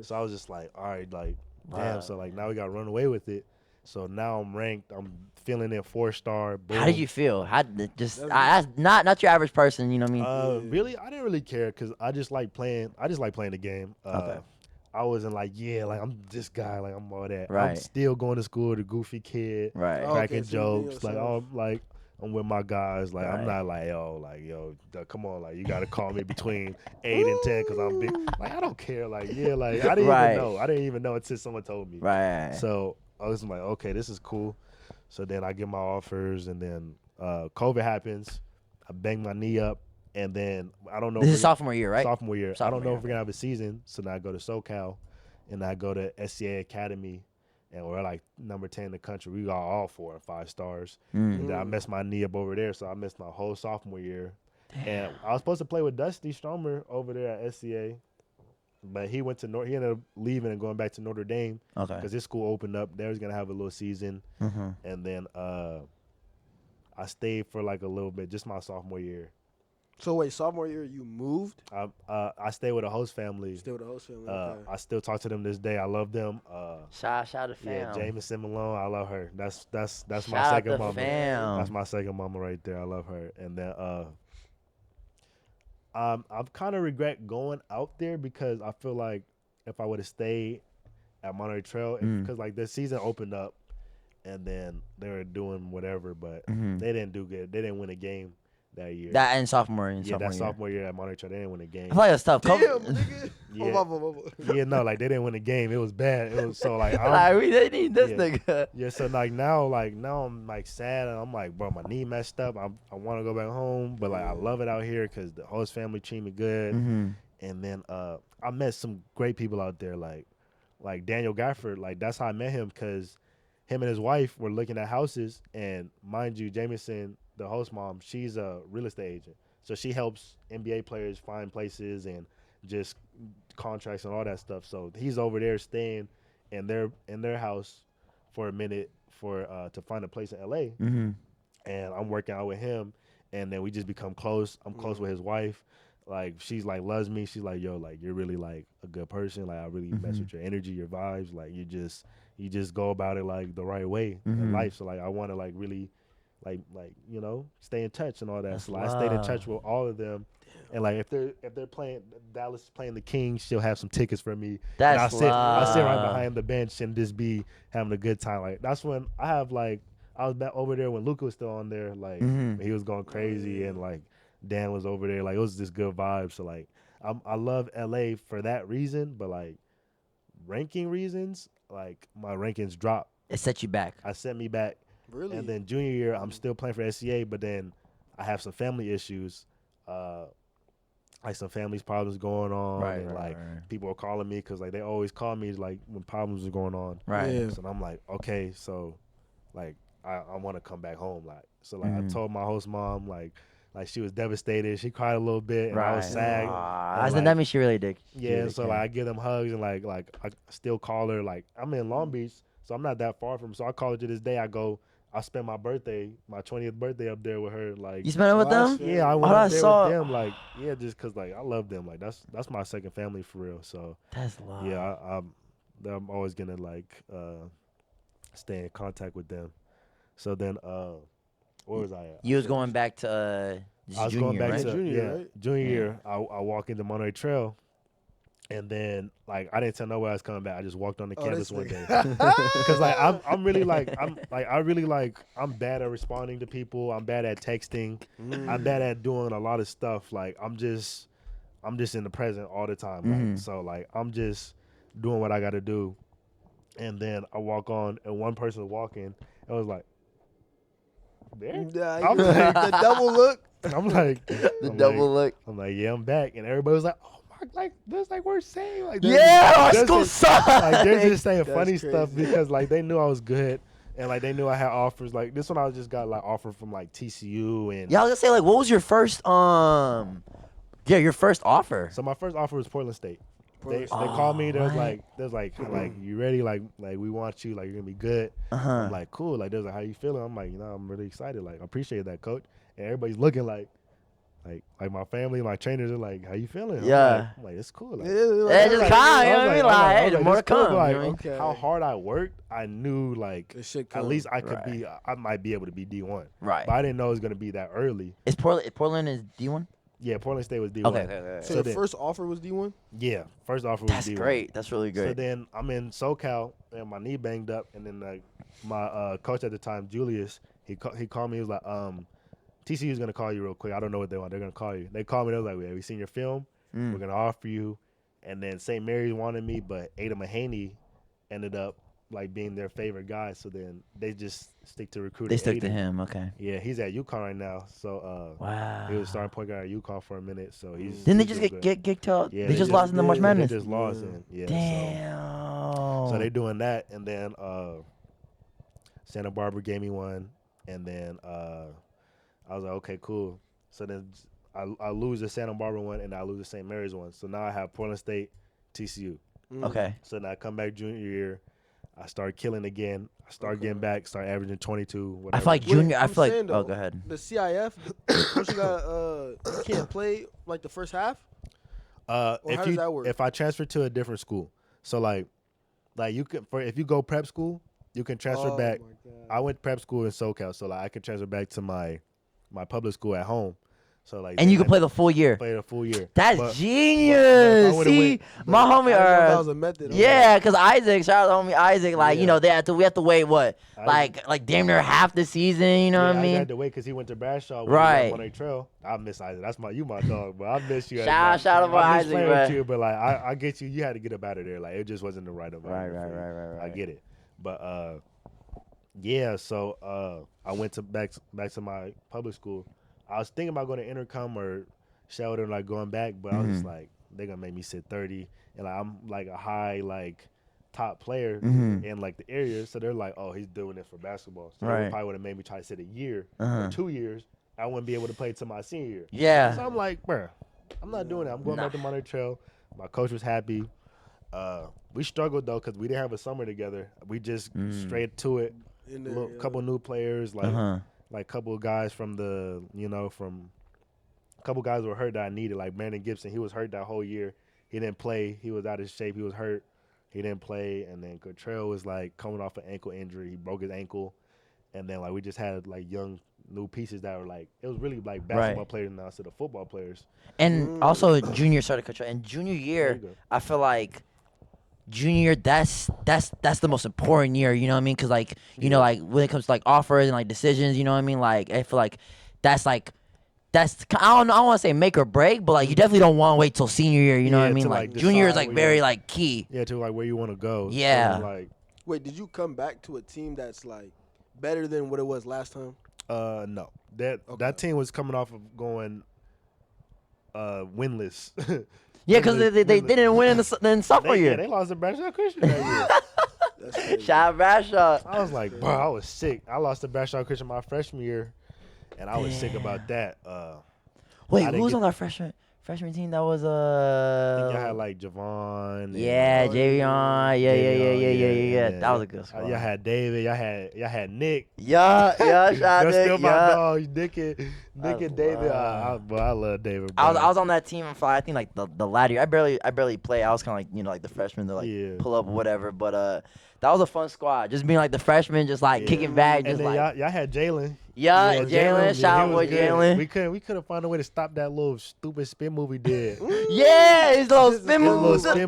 so I was just like, all right, like damn. So like now we gotta run away with it. So now I'm ranked. I'm feeling it 4-star. Boom. How did you feel? That's not your average person. You know what I mean? Really, I didn't really care because I just like playing. I just like playing the game. Okay. I wasn't like, like I'm this guy, like I'm all that. Right. I'm still going to school, the goofy kid, right? Cracking jokes, I'm with my guys. Like I'm not like come on, like you got to call me between 8 and 10 because I'm big. Like I don't care. Like like I didn't even know. I didn't even know until someone told me. Right. So I was like, okay, this is cool. So then I get my offers, and then COVID happens. I banged my knee up, And then I don't know. This is sophomore year, right? Sophomore year. I don't know year, if we're gonna have a season. So now I go to SoCal, and I go to SCA Academy, and we're like number 10 in the country. We got all 4 or 5 stars. And then I messed my knee up over there, so I missed my whole sophomore year. Damn. And I was supposed to play with Dusty Stromer over there at SCA, but he went to he ended up leaving and going back to Notre Dame because his school opened up. They was gonna have a little season, and then I stayed for like a little bit, just my sophomore year. So wait, sophomore year you moved? I stayed with a host family. Stay with a host family. Okay. I still talk to them this day. I love them. Shout out to fam. Yeah, Jameson Malone. I love her. That's Shout my second out mama. Fam. That's my second mama right there. I love her. And then I kind of regret going out there because I feel like if I would have stayed at Monterey Trail, because like the season opened up, and then they were doing whatever, but they didn't do good. They didn't win a game that year. That and sophomore year. Sophomore year at Monterey Trail, they didn't win a game. I feel like it's tough. Damn, nigga. Yeah, no, like they didn't win the game. It was bad. It was so like we didn't need this nigga. Yeah, so now I'm like sad and I'm like, bro, my knee messed up. I want to go back home, but like I love it out here because the host family treat me good. And then I met some great people out there, like Daniel Gafford. Like that's how I met him because him and his wife were looking at houses, and mind you, Jameson, the host mom, she's a real estate agent, so she helps NBA players find places and just contracts and all that stuff. So he's over there staying in their house for a minute to find a place in LA. And I'm working out with him, and then we just become close. I'm close with his wife. Like she's like loves me. She's like, yo, like you're really like a good person. Like I really mess with your energy, your vibes. Like you just go about it like the right way in life. So like I want to like really like you know stay in touch and all that. So like, I stayed in touch with all of them. And like if they're playing Dallas is playing the Kings, she'll have some tickets for me. That's and I sit right behind the bench and just be having a good time. Like that's when I was back over there when Luka was still on there. Like he was going crazy and like Dan was over there. Like it was just good vibes. So like I love LA for that reason, but like ranking reasons, like my rankings dropped. It set you back. I set me back. Really? And then junior year, I'm still playing for SCA, but then I have some family issues. Like some family's problems going on, and people are calling me because like they always call me like when problems are going on. Right. Yeah. So I'm like, okay, so like I want to come back home. Like so like I told my host mom like she was devastated. She cried a little bit, and I was sad. That means she really did. Yeah. So like I give them hugs and like I still call her. Like I'm in Long Beach, so I'm not that far from her. So I call her to this day. I spent my 20th birthday up there with her. Like you spent it with them? Yeah, I went up there with them. Like yeah, just cause like I love them. Like that's my second family for real. So that's love. Yeah, I'm always gonna like stay in contact with them. So then where was I at? You was going back to I was junior, going back right? to Junior, right? Junior year. I walk into Monterey Trail. And then, like, I didn't tell nobody I was coming back. I just walked on the campus one day. Because, like, I'm bad at responding to people. I'm bad at texting. I'm bad at doing a lot of stuff. Like, I'm just in the present all the time. Like, so, like, I'm just doing what I got to do. And then I walk on, and one person was walking. And I was like, there? I'm like, the double look. I'm like. The double look. I'm like, yeah, I'm back. And everybody was like, oh. Like this, like we're saying, like our school sucks. Like they're just saying funny crazy. stuff because like they knew I was good and like they knew I had offers. Like this one, I just got like offer from like TCU and yeah. I was gonna say like, what was your first your first offer? So my first offer was Portland State. They called me. There's like you ready? Like we want you. Like you're gonna be good. I'm like cool. Like there's like how you feeling? I'm like I'm really excited. Like I appreciate that, coach. And everybody's looking like my family, my trainers are like, "How you feeling?" Yeah, I'm like it's cool. Like, it's just kind. You know what I mean? Like, hey, the more to come. Like, how hard I worked, I knew like at least I could be. I might be able to be D1. Right. But I didn't know it was gonna be that early. Is Portland is D1? Yeah, Portland State was D1. Okay. So the first offer was D1? Yeah, first offer was D1. That's great. That's really great. So then I'm in SoCal and my knee banged up, and then like my coach at the time, Julius, he called me. He was like, TCU's gonna call you real quick. I don't know what they want. They're gonna call you. They called me. They was like, "We seen your film. We're gonna offer you." And then St. Mary's wanted me, but Ada Mahaney ended up like being their favorite guy. So then they just stick to recruiting. They stick to Aiden. him. Okay. Yeah, he's at UConn right now. So Wow. he was starting point guard at UConn for a minute. So he's Didn't they he's just doing good. get out? Yeah, they just lost in the March They Madness. just lost. And, Damn. So they doing that, and then Santa Barbara gave me one, and then I was like, okay, cool. So then I lose the Santa Barbara one, and I lose the St. Mary's one. So now I have Portland State, TCU. Okay. So now I come back junior year, I start killing again. I start getting back, start averaging 22. Whatever. I feel like junior. I I'm feel like. saying, though, Oh, go ahead. The CIF, don't you got you can't play like the first half? Or how does that work? If I transfer to a different school, so like you can if you go prep school, you can transfer back. My God. I went prep school in SoCal, so like I can transfer back to my public school at home. So like, And you can play the full year. Play the full year. That's genius. but See, my homie. I didn't know that was a method. Yeah, because Isaac, shout out to homie Isaac. Like Yeah. you know, we have to wait what, like damn near half the season. You know what I I mean? had to wait because he went to Bradshaw. Right. On a trail. I miss Isaac. That's you my dog, but I miss you. Shout out to I miss Isaac, playing bro. with you, but like I get you. You had to get up out of there. Like it just wasn't the right environment. Right. I get it, but yeah. So I went back to my public school. I was thinking about going to Intercom or Sheldon, like going back, but I was just like, they're gonna make me sit 30, and like I'm like a high top player in like the area, so they're like, oh, he's doing it for basketball. So they probably would have made me try to sit a year or 2 years. I wouldn't be able to play till my senior year. Yeah. So I'm like, bruh, I'm not doing that. I'm going back to Monterey Trail. My coach was happy. We struggled though because we didn't have a summer together. We just straight to it. Couple new players, like couple of guys from a couple guys were hurt that I needed, like Brandon Gibson. He was hurt that whole year. He didn't play. He was out of shape. He was hurt. He didn't play. And then Cottrell was like coming off an ankle injury. He broke his ankle. And then like we just had like young new pieces that were like, it was really like basketball players now instead of football players. And also junior started Cottrell. And junior year, I feel like junior year, that's the most important year. You know what I mean? Because like you know, like when it comes to like offers and like decisions, you know what I mean? Like I feel like that's I don't want to say make or break, but like you definitely don't want to wait till senior year. You know what I mean? Like junior is like very like key. Yeah, to like where you want to go. Yeah. So, like, wait, did you come back to a team that's like better than what it was last time? No. That team was coming off of going winless. Yeah, because they didn't win in sophomore year. Yeah, they lost to Bradshaw Christian that year. Shout out Bradshaw. I was like, bro, I was sick. I lost to Bradshaw Christian my freshman year, and I was sick about that. Wait, who was on that freshman team? That was I think y'all had like Javon. Yeah, Javion. Yeah. That was a good squad. Y'all had David. Y'all had Nick. Yeah. Shout out Nick. Still my dogs, Nick and David. I love David. Bro. I was on that team for I think like the latter year. I barely play. I was kind of like like the freshman to like pull up or whatever. But that was a fun squad. Just being like the freshman, just like kicking back, just and then like y'all had Jalen. Yeah, Jalen. Shout out boy Jalen. We couldn't find a way to stop that little stupid spin move he did. Yeah, his little spin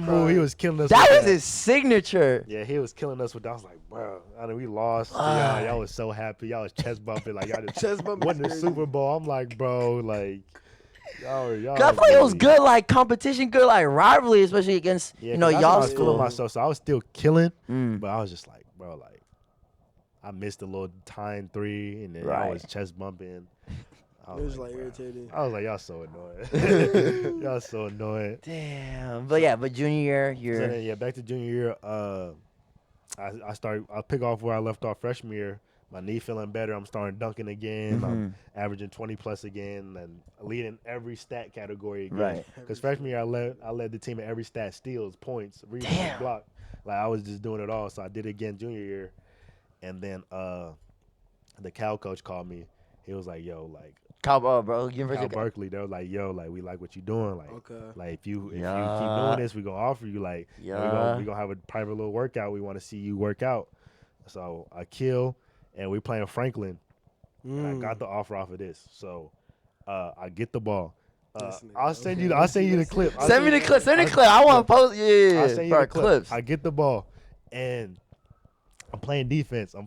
move. He was killing us. That was his signature. Yeah, he was killing us with that. I was like, bro, I mean, we lost. Y'all was so happy. Y'all was chest bumping like y'all just won the Super Bowl. I'm like, bro, like y'all. Cause I feel like it was good, like competition, good like rivalry, especially against y'all school. Myself, so I was still killing, but I was just like, bro, like I missed the little time 3, and then I was chest bumping. It was like irritating. I was like, y'all so annoying. Y'all so annoying. Damn. But junior year, So then, back to junior year. I pick off where I left off freshman year. My knee feeling better. I'm starting dunking again. I'm averaging 20 plus again and leading every stat category again. Right. Because freshman year I led the team in every stat: steals, points, rebounds, block. Like I was just doing it all. So I did it again junior year. And then the Cal coach called me. He was like, "Yo, like Cal Berkeley." They were like, "Yo, like we like what you doing. Like, like if you keep doing this, we gonna offer you like, we gonna have a private little workout. We want to see you work out." So I kill, and we playing Franklin, and I got the offer off of this. So I get the ball. I'll send you the clip. Send me the clip. I want to post. Yeah. I'll send you the clips. I get the ball, and I'm playing defense. I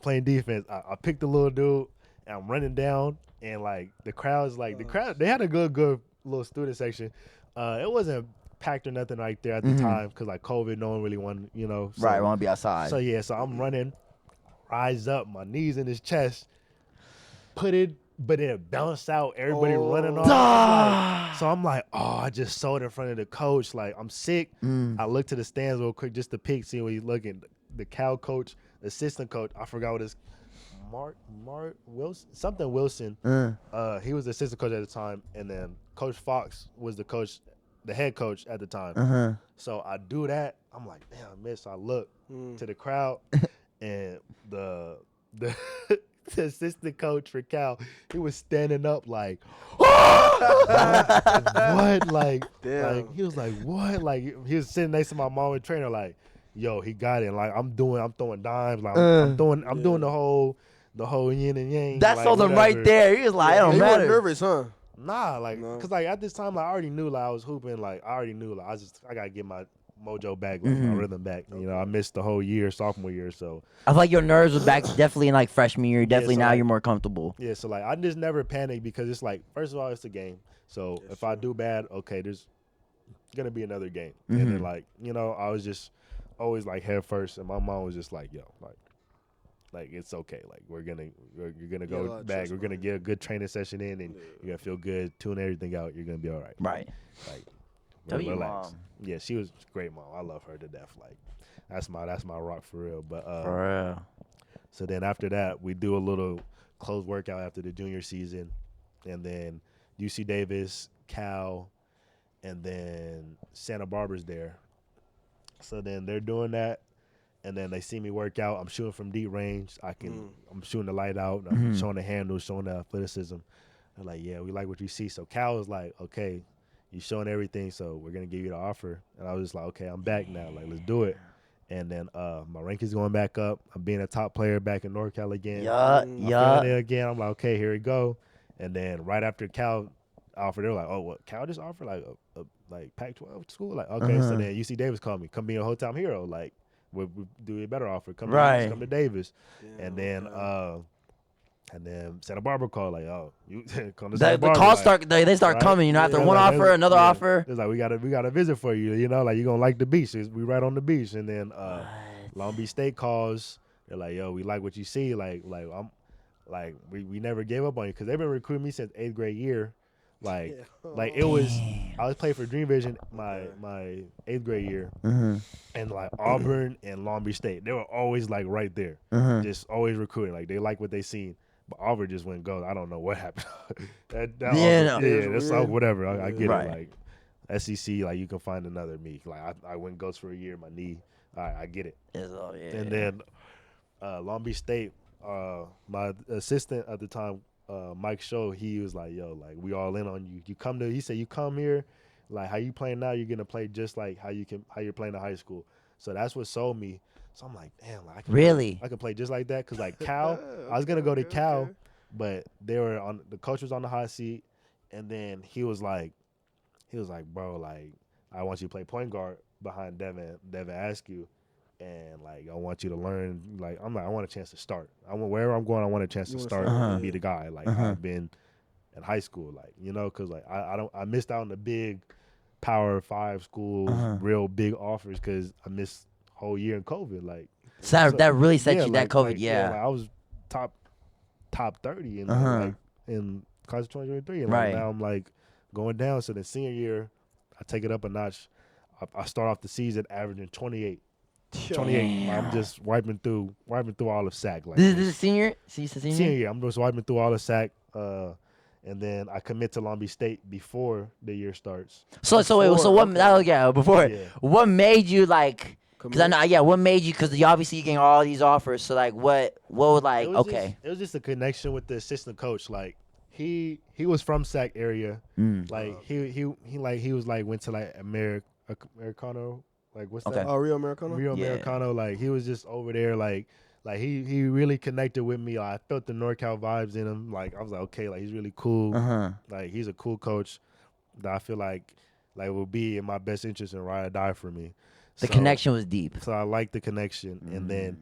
picked the little dude, and I'm running down, and like the crowd's like they had a good little student section. It wasn't packed or nothing right there at the time because like COVID, no one really wanted, So, Right, want to be outside. So yeah, so I'm running, rise up, my knees in his chest, put it, but it bounced out. Everybody running off. So I'm like, oh, I just saw it in front of the coach. Like I'm sick. I looked to the stands real quick just to peek, see what he's looking. The Cal coach, the assistant coach, I forgot what his Mark Wilson, something Wilson. He was the assistant coach at the time, and then Coach Fox was the head coach at the time. So I do that. I'm like, damn, I missed. So I look to the crowd, and the assistant coach for Cal, he was standing up like, what? Like, damn. Like he was like, what? Like he was sitting next to my mom and trainer, like, yo, he got it. Like I'm throwing dimes. Like I'm doing the whole yin and yang. That's like, all them right there. He was like, it don't You matter. weren't nervous, huh? Nah, like, cause like at this time, like I already knew, like I was hooping, like I already knew, like I gotta get my mojo back, like my rhythm back. I missed the whole year, sophomore year, so I feel like your nerves were back definitely in like freshman year. Definitely so now like- you're more comfortable. yeah, so like I just never panic because it's like, first of all, it's a game. So if I do bad, okay, there's gonna be another game, and then like I was just always like head first, and my mom was just like, yo, like it's okay, like you're gonna go back, we're gonna get a good training session in, and you're gonna feel good, tune everything out, you're gonna be all right. Right. Like Tell your relax. mom. Yeah, she was a great mom. I love her to death. Like that's my rock for real. But For real. so then after that, we do a little close workout after the junior season, and then UC Davis, Cal, and then Santa Barbara's there. So then they're doing that, and then they see me work out. I'm shooting from deep range. I'm shooting the light out. I'm showing the handles, showing the athleticism. They're like, yeah, we like what you see. So Cal was like, okay, you're showing everything, so we're gonna give you the offer. And I was just like, okay, I'm back now. Like, let's do it. And then my rank is going back up. I'm being a top player back in NorCal again. I'm feeling it again. I'm like, okay, here we go. And then right after Cal offered, they were like, oh, what? Cal just offered like a like Pac-12 school? Like, okay. So then UC Davis called me, come be a whole time hero. Like, we'll do a better offer. Come to Davis. And then Santa Barbara called like, oh, you come to Santa Barbara. The calls they start coming. After one offer, another offer. It's like we got a visit for you. Like you're gonna like the beach. We right on the beach. And then Long Beach State calls. They're like, yo, we like what you see. Like I'm like we never gave up on you because they've been recruiting me since 8th grade year. Like it was, I was playing for Dream Vision my 8th grade year, and like Auburn and Long Beach State, they were always like right there, just always recruiting. Like they like what they seen. But Auburn just went gold. I don't know what happened. That's like whatever. I get it. Like SEC, like you can find another me. Like I went ghost for a year. My knee. I get it. And then Long Beach State, my assistant at the time, Mike Show, he was like, yo, like we all in on you. He said you come here, like how you playing now, you're gonna play just like how you're playing in high school. So that's what sold me. So I'm like, damn, like I could play just like that. Cause like Cal, I was gonna go to Cal, but the coach was on the hot seat, and then he was like, bro, like I want you to play point guard behind Devin Askew, and like I want you to learn. Like I want a chance to start. Wherever I'm going, I want a chance to start and be the guy. Like I've been in high school, like cause like I missed out on the big Power 5 schools, real big offers, cause I missed whole year in COVID, like so that really set you like, that COVID, like I was top 30 in like in class of 2023, and like, now I'm like going down. So the senior year, I take it up a notch. I start off the season averaging 28. I'm just wiping through all of SAC. Like this is senior. Senior year, I'm just wiping through all of SAC. And then I commit to Long Beach State before the year starts. What made you like? Because I know, what made you? Because obviously you getting all these offers. So like, what was like? It was just a connection with the assistant coach. Like he was from SAC area. Like he was like went to like Americano. Like what's that? Oh, Rio Americano. Americano. Like he was just over there. Like he really connected with me. Like, I felt the NorCal vibes in him. Like I was like, okay, like he's really cool. Like he's a cool coach that I feel like will be in my best interest and ride or die for me. The connection was deep. So I like the connection. And then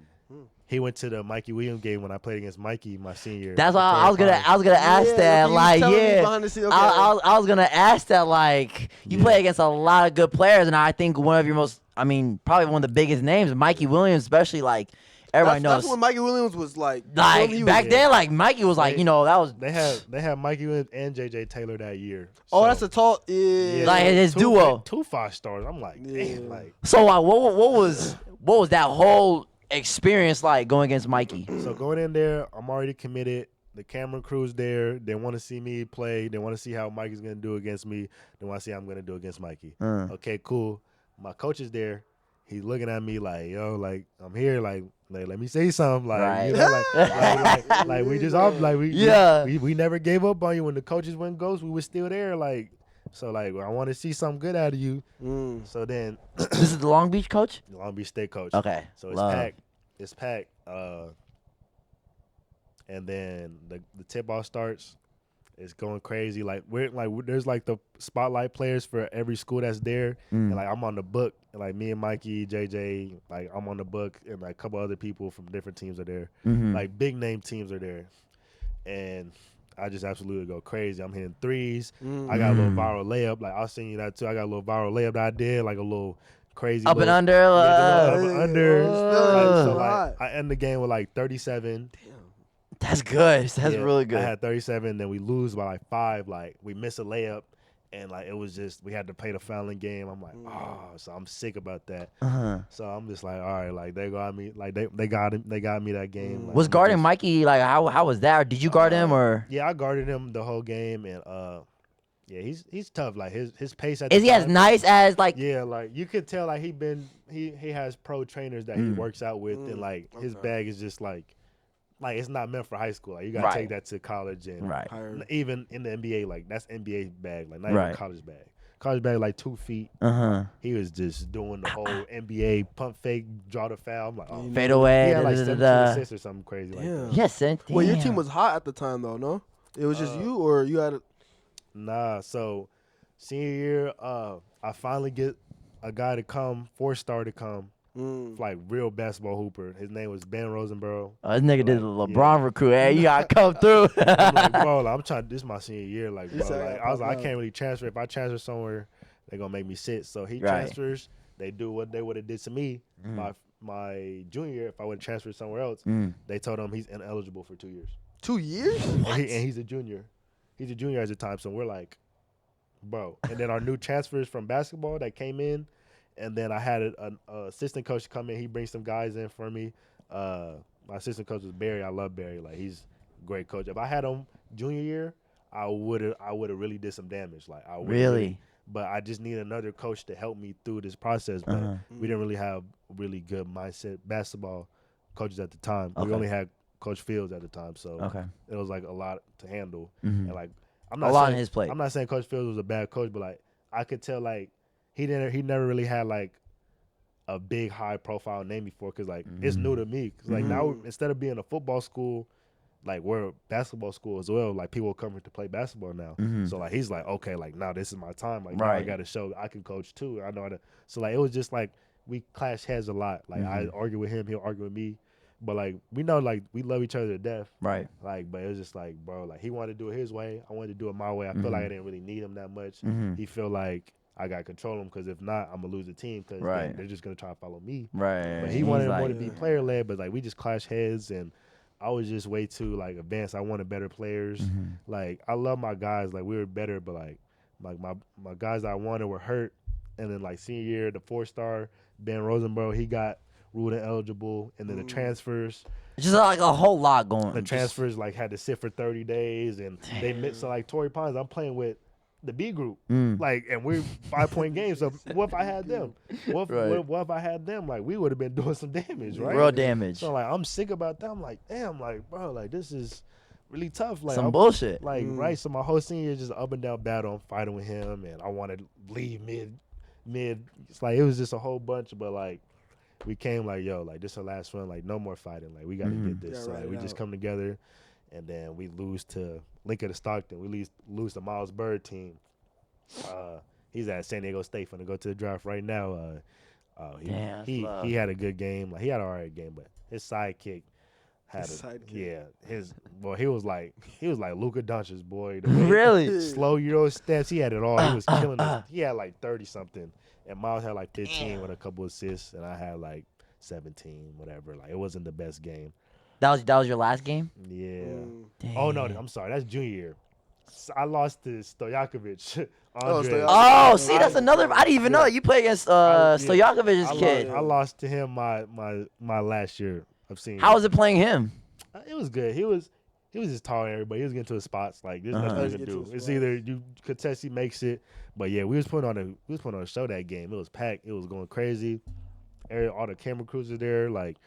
he went to the Mikey Williams game when I played against Mikey my senior year. That's why I was gonna ask Yeah, that. okay, Like, you was telling me yeah, behind the scenes, okay. I was gonna ask that. Like, you play against a lot of good players, and I think one of your most, I mean, probably one of the biggest names, Mikey Williams, especially. Like, everybody knows. That's when Mikey Williams was like Like back then, like Mikey was like, you know, that was. They had Mikey Williams and JJ Taylor that year. Oh, So, that's a tall. Yeah. Like his duo. 2 5-stars. I'm like, damn, like. So what was that whole experience like going against Mikey? So going in there, I'm already committed. The camera crew's there. They want to see me play. They want to see how Mikey's going to do against me. They want to see how I'm going to do against Mikey. Okay, cool. My coach is there. He's looking at me like, yo, like, I'm here. Like let me say something. Like, you know, like we just off. Like, we never gave up on you. When the coaches went ghost, we were still there. Like, so, like, I want to see something good out of you. So then. This is the Long Beach coach? The Long Beach State coach. Okay. So it's packed. It's packed. And then the tip-off starts. It's going crazy. Like there's like the spotlight players for every school that's there. And like I'm on the book. And like me and Mikey, JJ, like I'm on the book, and like a couple other people from different teams are there. Like big name teams are there. And I just absolutely go crazy. I'm hitting threes. I got a little viral layup. Like I'll send you that too. I got a little viral layup that I did, like a little crazy up and under. Up and under. So like I end the game with like 37. Damn. That's good. That's really good. I had 37, then we lose by like 5. Like we miss a layup, and like it was just we had to play the fouling game. I'm like, so I'm sick about that. So I'm just like, all right, like they got me, like they got me that game. Like, was guarding Mikey like how was that? Or did you guard him or? Yeah, I guarded him the whole game, and yeah, he's tough. Like his pace at is the he time, as nice as like? Yeah, like you could tell like he has pro trainers that he works out with, and like his bag is just like it's not meant for high school. Like you gotta take that to college, and even in the NBA, like that's NBA bag, like not even college bag. College bag like 2 feet. He was just doing the whole NBA pump fake, draw the foul. I'm like, fade away. He had like 17 assists or something crazy like that. Yes, well, your team was hot at the time though, no? It was just you, or you had Nah, so senior year, I finally get a guy to come, 4-star to come, like real basketball hooper. His name was Ben Rosenborough. Oh, this nigga did the LeBron recruit. Hey, you gotta come through. I'm like, bro, like, I'm trying. This is my senior year, like, bro. Like, I was like, I can't really transfer. If I transfer somewhere, they're gonna make me sit. So he transfers. They do what they would have did to me my junior year. If I would have transferred somewhere else, they told him he's ineligible for 2 years. 2 years? And he's a junior. He's a junior at the time, so we're like, bro. And then our new transfers from basketball that came in, and then I had an assistant coach come in. He brings some guys in for me. My assistant coach was Barry. I love Barry. Like he's a great coach. If I had him junior year, I would have really did some damage. Like I really. But I just need another coach to help me through this process. But we didn't really have really good mindset basketball coaches at the time. We only had Coach Fields at the time, so it was like a lot to handle. And like I'm not on his plate. I'm not saying Coach Fields was a bad coach, but like I could tell like he never really had like a big high profile name before, because like it's new to me. Cause like now instead of being a football school, like we're a basketball school as well. Like people come here to play basketball now. So like he's like, okay, like now this is my time. Like now I got to show I can coach too. I know how to. So like it was just like we clash heads a lot. Like I argue with him, he'll argue with me. But like we know, like we love each other to death, right? Like, but it was just like, bro, like he wanted to do it his way, I wanted to do it my way. I feel like I didn't really need him that much. He feel like I got to control him, because if not, I'm gonna lose the team, because they're just gonna try to follow me, right? But he wanted more to be player led, but like we just clash heads, and I was just way too like advanced. I wanted better players. Like I love my guys, like we were better, but like my guys that I wanted were hurt, and then like senior year, the 4-star Ben Rosenborough, he got ruled ineligible, and then the transfers. It's just like a whole lot going. The transfers like had to sit for 30 days, and they missed. So like Torrey Pines, I'm playing with the B group, like, and we're 5-point games. So what if I had them? What if I had them? Like we would have been doing some damage, right? Real damage. So like I'm sick about that. I'm like, damn, like bro, like this is really tough. Like some bullshit. Like right. So my whole senior year just up and down battle. I'm fighting with him, and I want to leave mid. It's like it was just a whole bunch, but like. We came like, yo, like this is our last one, like no more fighting, like we got to get this. So like, we just come together, and then we lose to Lincoln to Stockton. We lose to Miles Bird team. He's at San Diego State, finna go to the draft right now. Oh, Damn, he had a good game. Like he had an alright game, but his sidekick had he was like Luka Doncic, boy. The way Really? slow Euro steps, he had it all. He was killing it. He had like 30 something, and Miles had like 15 with a couple assists, and I had like 17, whatever. Like it wasn't the best game. That was your last game? Yeah. Damn. Oh no, I'm sorry. That's junior year. I lost to Stojakovic. Andre. Oh, see, that's another. I didn't even know that you played against Stojakovic's kid. I lost to him my last year of senior. How was it playing him? It was good. He was just taller than everybody. He was getting to his spots. Like there's nothing you can do. It's either you contest, he makes it. But yeah, we was putting on a show that game. It was packed. It was going crazy. All the camera crews are there. Like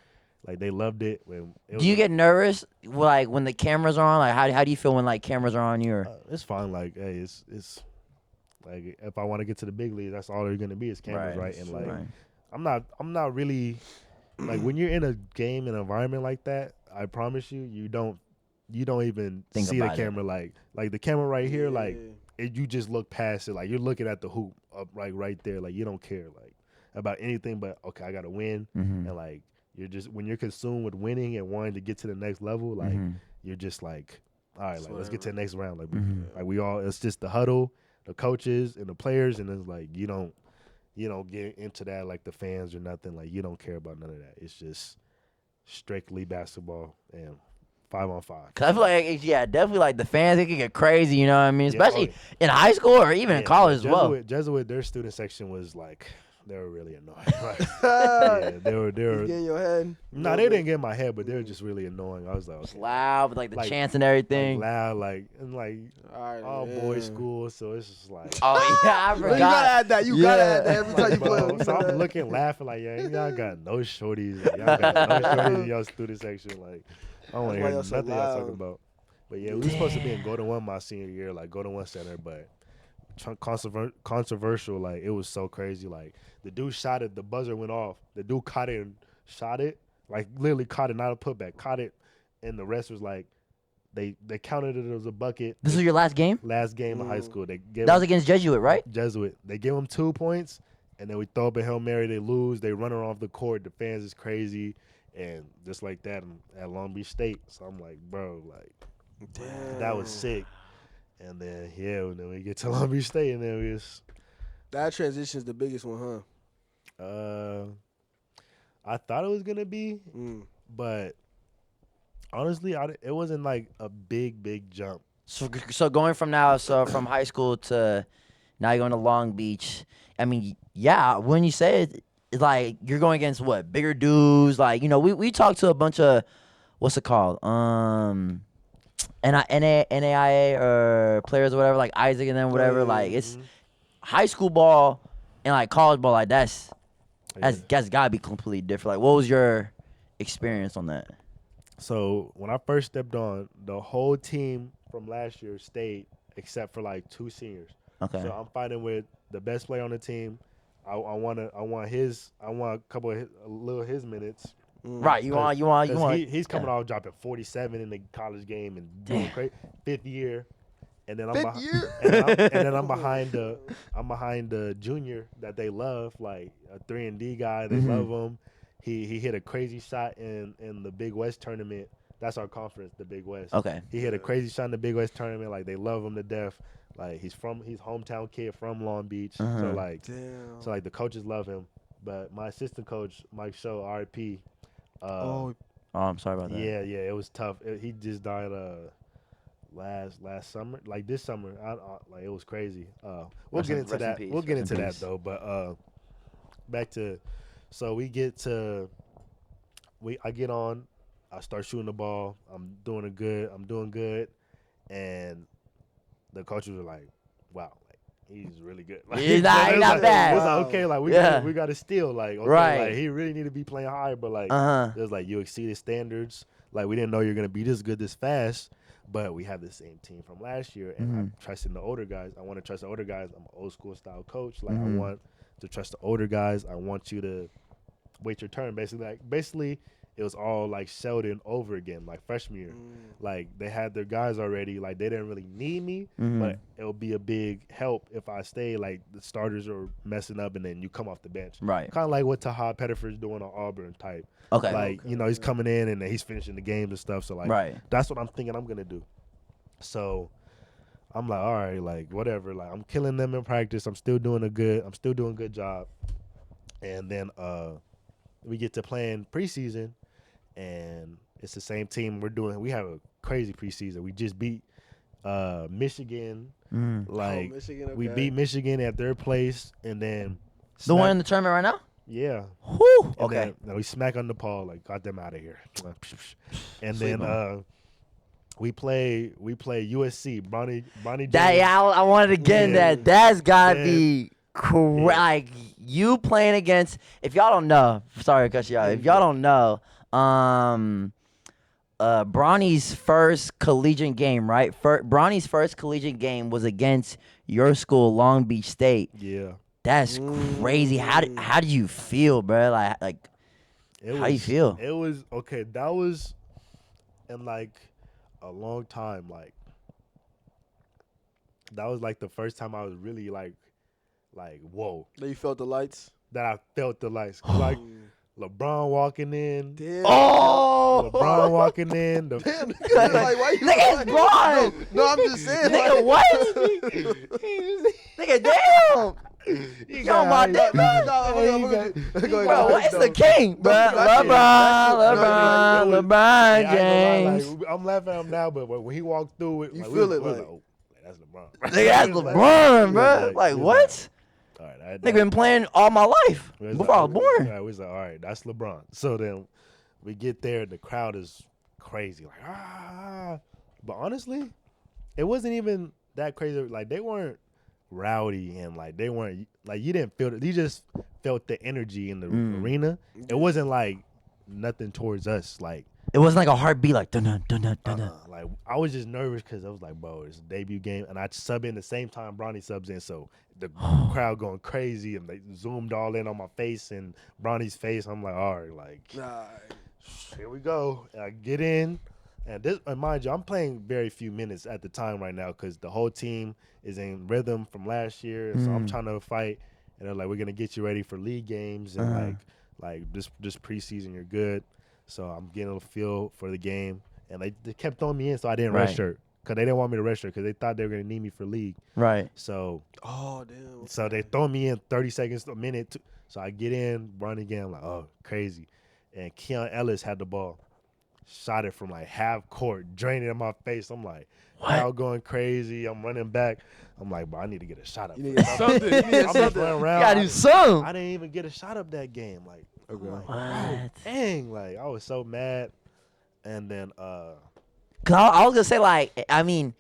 they loved it. Do you get nervous like when the cameras are on? Like how do you feel when like cameras are on you? It's fine. Like hey, it's like if I want to get to the big leagues, that's all they're gonna be is cameras, right? And like I'm not really like when you're in a game and environment like that. I promise you don't even see the camera like the camera right here. Like you just look past it. Like you're looking at the hoop up like right there. Like you don't care like about anything but okay, I gotta win and like. You're just when you're consumed with winning and wanting to get to the next level, like you're just like, all right, like let's get to the next round. Like, like we all, it's just the huddle, the coaches and the players, and it's like you don't get into that like the fans or nothing. Like you don't care about none of that. It's just strictly basketball and 5-on-5. Cause I feel like definitely like the fans they can get crazy. You know what I mean? Especially in high school or even in college as well. Jesuit, their student section was like. They were really annoying. Like, yeah, they were getting in your head. No, they didn't get in my head, but they were just really annoying. I was like, okay. Loud with like the chants and everything. Like, loud, all boys school, so it's just like. Oh yeah, I forgot. You gotta add that. You gotta add that every time you play. So I'm looking, laughing like, y'all got no shorties. Y'all got no shorties in y'all student section. Like, I don't want to hear nothing y'all talking about. But yeah, we were supposed to be in Golden One my senior year, like Golden One Center, but. Controversial, like it was so crazy. Like the dude shot it, the buzzer went off. The dude caught it and shot it, like literally caught it, not a putback, caught it, and the rest was like they counted it as a bucket. This was your last game? Last game of high school. That was against Jesuit, right? Jesuit. They give them 2 points, and then we throw up a Hail Mary. They lose. They run her off the court. The fans is crazy, and just like that at Long Beach State. So I'm like, bro, like that was sick. And then then we get to Long Beach State, and then we just that transition is the biggest one, huh? I thought it was gonna be, but honestly, it wasn't like a big jump. So going from from high school to now you're going to Long Beach. I mean, when you say it, it's like you're going against what bigger dudes. Like we talked to a bunch of what's it called NAIA or players or whatever, like Isaac and them, whatever. Like it's high school ball and like college ball. Like that's gotta be completely different. Like, what was your experience on that? So when I first stepped on, the whole team from last year stayed except for like 2 seniors. Okay. So I'm fighting with the best player on the team. I want a couple of his minutes. Right, you want. He's coming off dropping 47 in the college game and doing great. 5th year, and then I'm behind the junior that they love, like a 3-and-D guy. They love him. He hit a crazy shot in the Big West tournament. That's our conference, the Big West. Okay. He hit a crazy shot in the Big West tournament. Like they love him to death. Like he's hometown kid from Long Beach. So like the coaches love him. But my assistant coach, Mike Show, RIP. I'm sorry about that. Yeah, it was tough. He just died last summer, like this summer. Like it was crazy. We'll get into that. We'll get into that though. But back to, so I get on. I start shooting the ball. I'm doing good, and the coaches were like, "Wow, like he's really good. Like, he's not bad. It's like, okay, like we got to steal. Like, okay, right. Like he really need to be playing higher, but like it was like you exceeded standards. Like we didn't know you're gonna be this good this fast, but we have the same team from last year, and I'm trusting the older guys. I want to trust the older guys. I'm an old school style coach. Like I want to trust the older guys. I want you to wait your turn. Basically, it was all like Sheldon over again, like freshman year. Like they had their guys already. Like they didn't really need me, but it would be a big help if I stay. Like the starters are messing up, and then you come off the bench. Right. Kind of like what Tahad Pettiford's doing on Auburn type. Okay. Like he's coming in and he's finishing the games and stuff. So like that's what I'm thinking I'm gonna do. So I'm like, all right, like whatever. Like I'm killing them in practice. I'm still doing a good job. And then we get to playing preseason, and it's the same team we have a crazy preseason. We just beat Michigan. Like Michigan, okay. we beat Michigan at their place, and then the one in the tournament right now. Yeah. Whew. Okay. Then we smack on the paw, like got them out of here. And then we play USC. Bronny James. I wanted to get in that. That's gotta be like you playing against. If y'all don't know, sorry to cut you out. If y'all don't know, Bronny's first collegiate game, right? Bronny's first collegiate game was against your school, Long Beach State. Yeah. That's crazy. How do you feel, bro? Like how do you feel? It was okay. That was in like a long time. Like that was like the first time I was really like whoa. That you felt the lights. That I felt the lights. Like LeBron walking in. Damn. Oh, LeBron walking in. Damn, nigga, like, why you nigga, it's Bron. No, I'm just saying. Nigga, what? Nigga, damn. Yo, my dick, bro. Bro, what's the king, bro? LeBron James. Like, I'm laughing at him now, but when he walked through it, You like, feel we it, was like- oh, that's LeBron. Nigga, that's LeBron, bro. Like, what? All right, Nigga been playing all my life before I was born. Yeah, we was like, all right, that's LeBron. So then we get there, the crowd is crazy, like But honestly, it wasn't even that crazy. Like they weren't rowdy and like they weren't like you didn't feel it. You just felt the energy in the arena. It wasn't like nothing towards us. Like it wasn't like a heartbeat, like dun dun dun dun dun. Like I was just nervous because I was like, bro, it's a debut game, and I sub in the same time Bronny subs in, so the crowd going crazy, and they zoomed all in on my face and Bronny's face. I'm like, all right, like here we go. And I get in, and this, and mind you, I'm playing very few minutes at the time right now because the whole team is in rhythm from last year, so I'm trying to fight. And they're like, we're gonna get you ready for league games, and like this preseason, you're good. So I'm getting a feel for the game, and they kept throwing me in, so I didn't redshirt because they didn't want me to redshirt because they thought they were gonna need me for league. Right. So damn. So they throw me in 30 seconds, a minute. So I get in, run again. I'm like, oh, crazy. And Keon Ellis had the ball, shot it from like half court, drained it in my face. I'm like, crowd going crazy. I'm running back. I'm like, bro, I need to get a shot up. You need something. I'm just running around. You gotta do something. I didn't even get a shot up that game. Like, Okay. I'm like, What? oh, dang, like I was so mad. And then Cause I was gonna say, like, I mean,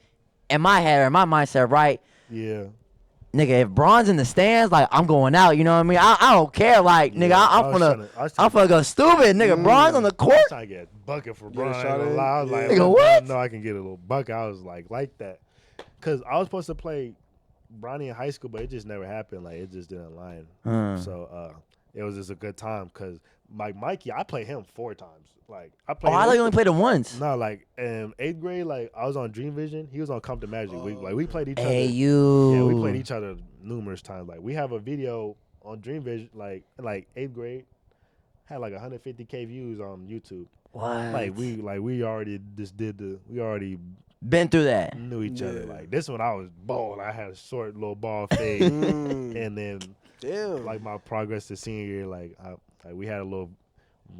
in my head or in my mindset, right? yeah. Nigga, if Bron's in the stands, like, I'm going out. You know what I mean? I don't care. Like, nigga, I'm finna go stupid. Nigga, Bron's on the I court. was trying to get a bucket for Bron. shot in? I was like, Nigga, what? No, I can get a little bucket. I was like that. Because I was supposed to play Bronny in high school, but it just never happened. Like, it just didn't align. So it was just a good time because like Mikey, I played him 4 times. Like I played. Oh, I thought you only played it once. No, like in 8th grade, like I was on Dream Vision. He was on Compton Magic. We played each other. Hey, you. Yeah, we played each other numerous times. Like we have a video on Dream Vision, like in 8th grade, had like 150K views on YouTube. What? We already Been through that. knew each other. Like this one, I was bold. I had a short little ball fade, and then like my progress to senior year, like we had a little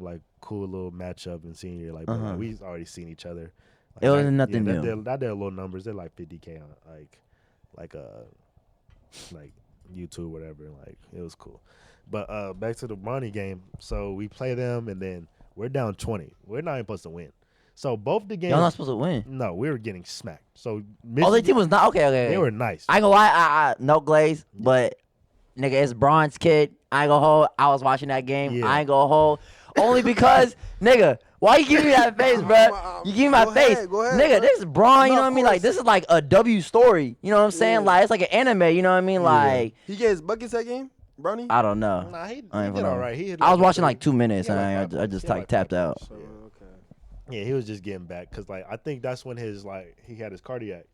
like cool little matchup in senior year. Like, but, like we already seen each other. Like, It wasn't nothing new. That did little numbers. They're like 50K on like YouTube, whatever. Like it was cool. But back to the Bronny game. So we play them, and then we're down 20. We're not even supposed to win. So both the games. Y'all not supposed to win. No, we were getting smacked. So Oh, their team was not okay. They were nice. I ain't gonna lie, I no glaze, but nigga, it's Bron's kid. I ain't gonna hold. I was watching that game. Yeah. I ain't gonna hold. Only because, nigga, why you giving me that face, bro? You give me my face. Go ahead, Nigga, bro. this is Bron, you No, know what I of mean? Like, course. this is like a W story. You know what I'm saying? Yeah. Like, it's like an anime, you know what I mean? Like, He gets buckets that game. Bronny? I don't know. Nah, he I did all right. He hit I was a watching 30. like 2 minutes, He had and like 5 I points. just He had like like tapped 5 out. points. So, Yeah. okay. Yeah, he was just getting back because like I think that's when his like he had his cardiac.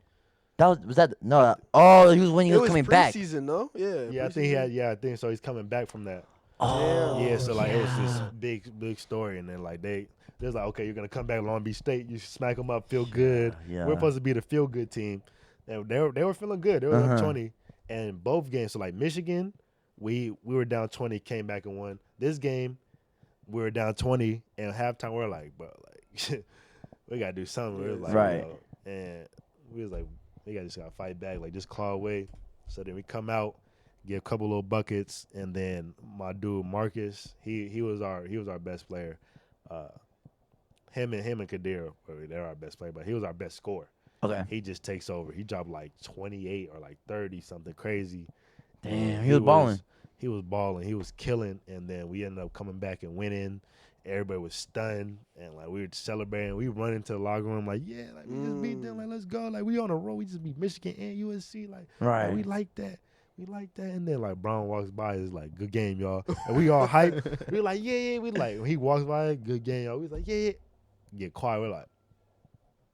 Was that no? Oh, he was when he It was was coming back. preseason, no? Yeah. Yeah, I think he had. Yeah, I think so. He's coming back from that. Oh, Yeah, so like it was this yeah. big story, and then like they was like, okay, you're gonna come back Long Beach State. You smack them up, feel good. Yeah. We're supposed to be the feel good team. And they were feeling good. They were up 20, and both games. So like Michigan, we were down 20, came back and won. This game, we were down 20, and halftime we're like, bro, like we gotta do something. We were like, Right. you know, and we was like, we just gotta fight back, like just claw away. So then we come out, get a couple little buckets, and then my dude Marcus, he was our best player. Him and Kadir, they're our best player, but he was our best scorer. Okay. He just takes over. He dropped like 28 or like 30, something crazy. Damn, And he was balling. He was balling. He was killing, and then we ended up coming back and winning. Everybody was stunned, and like we were celebrating. We run into the locker room like, yeah, like we just beat them. Like let's go. Like we on the road. We just beat Michigan and USC. Like Right. we like that. We like that. And then like Brown walks by, is like, good game, y'all. And we all hype. We like, yeah. We like when he walks by, good game, y'all. We was like, yeah. Get quiet. We're like.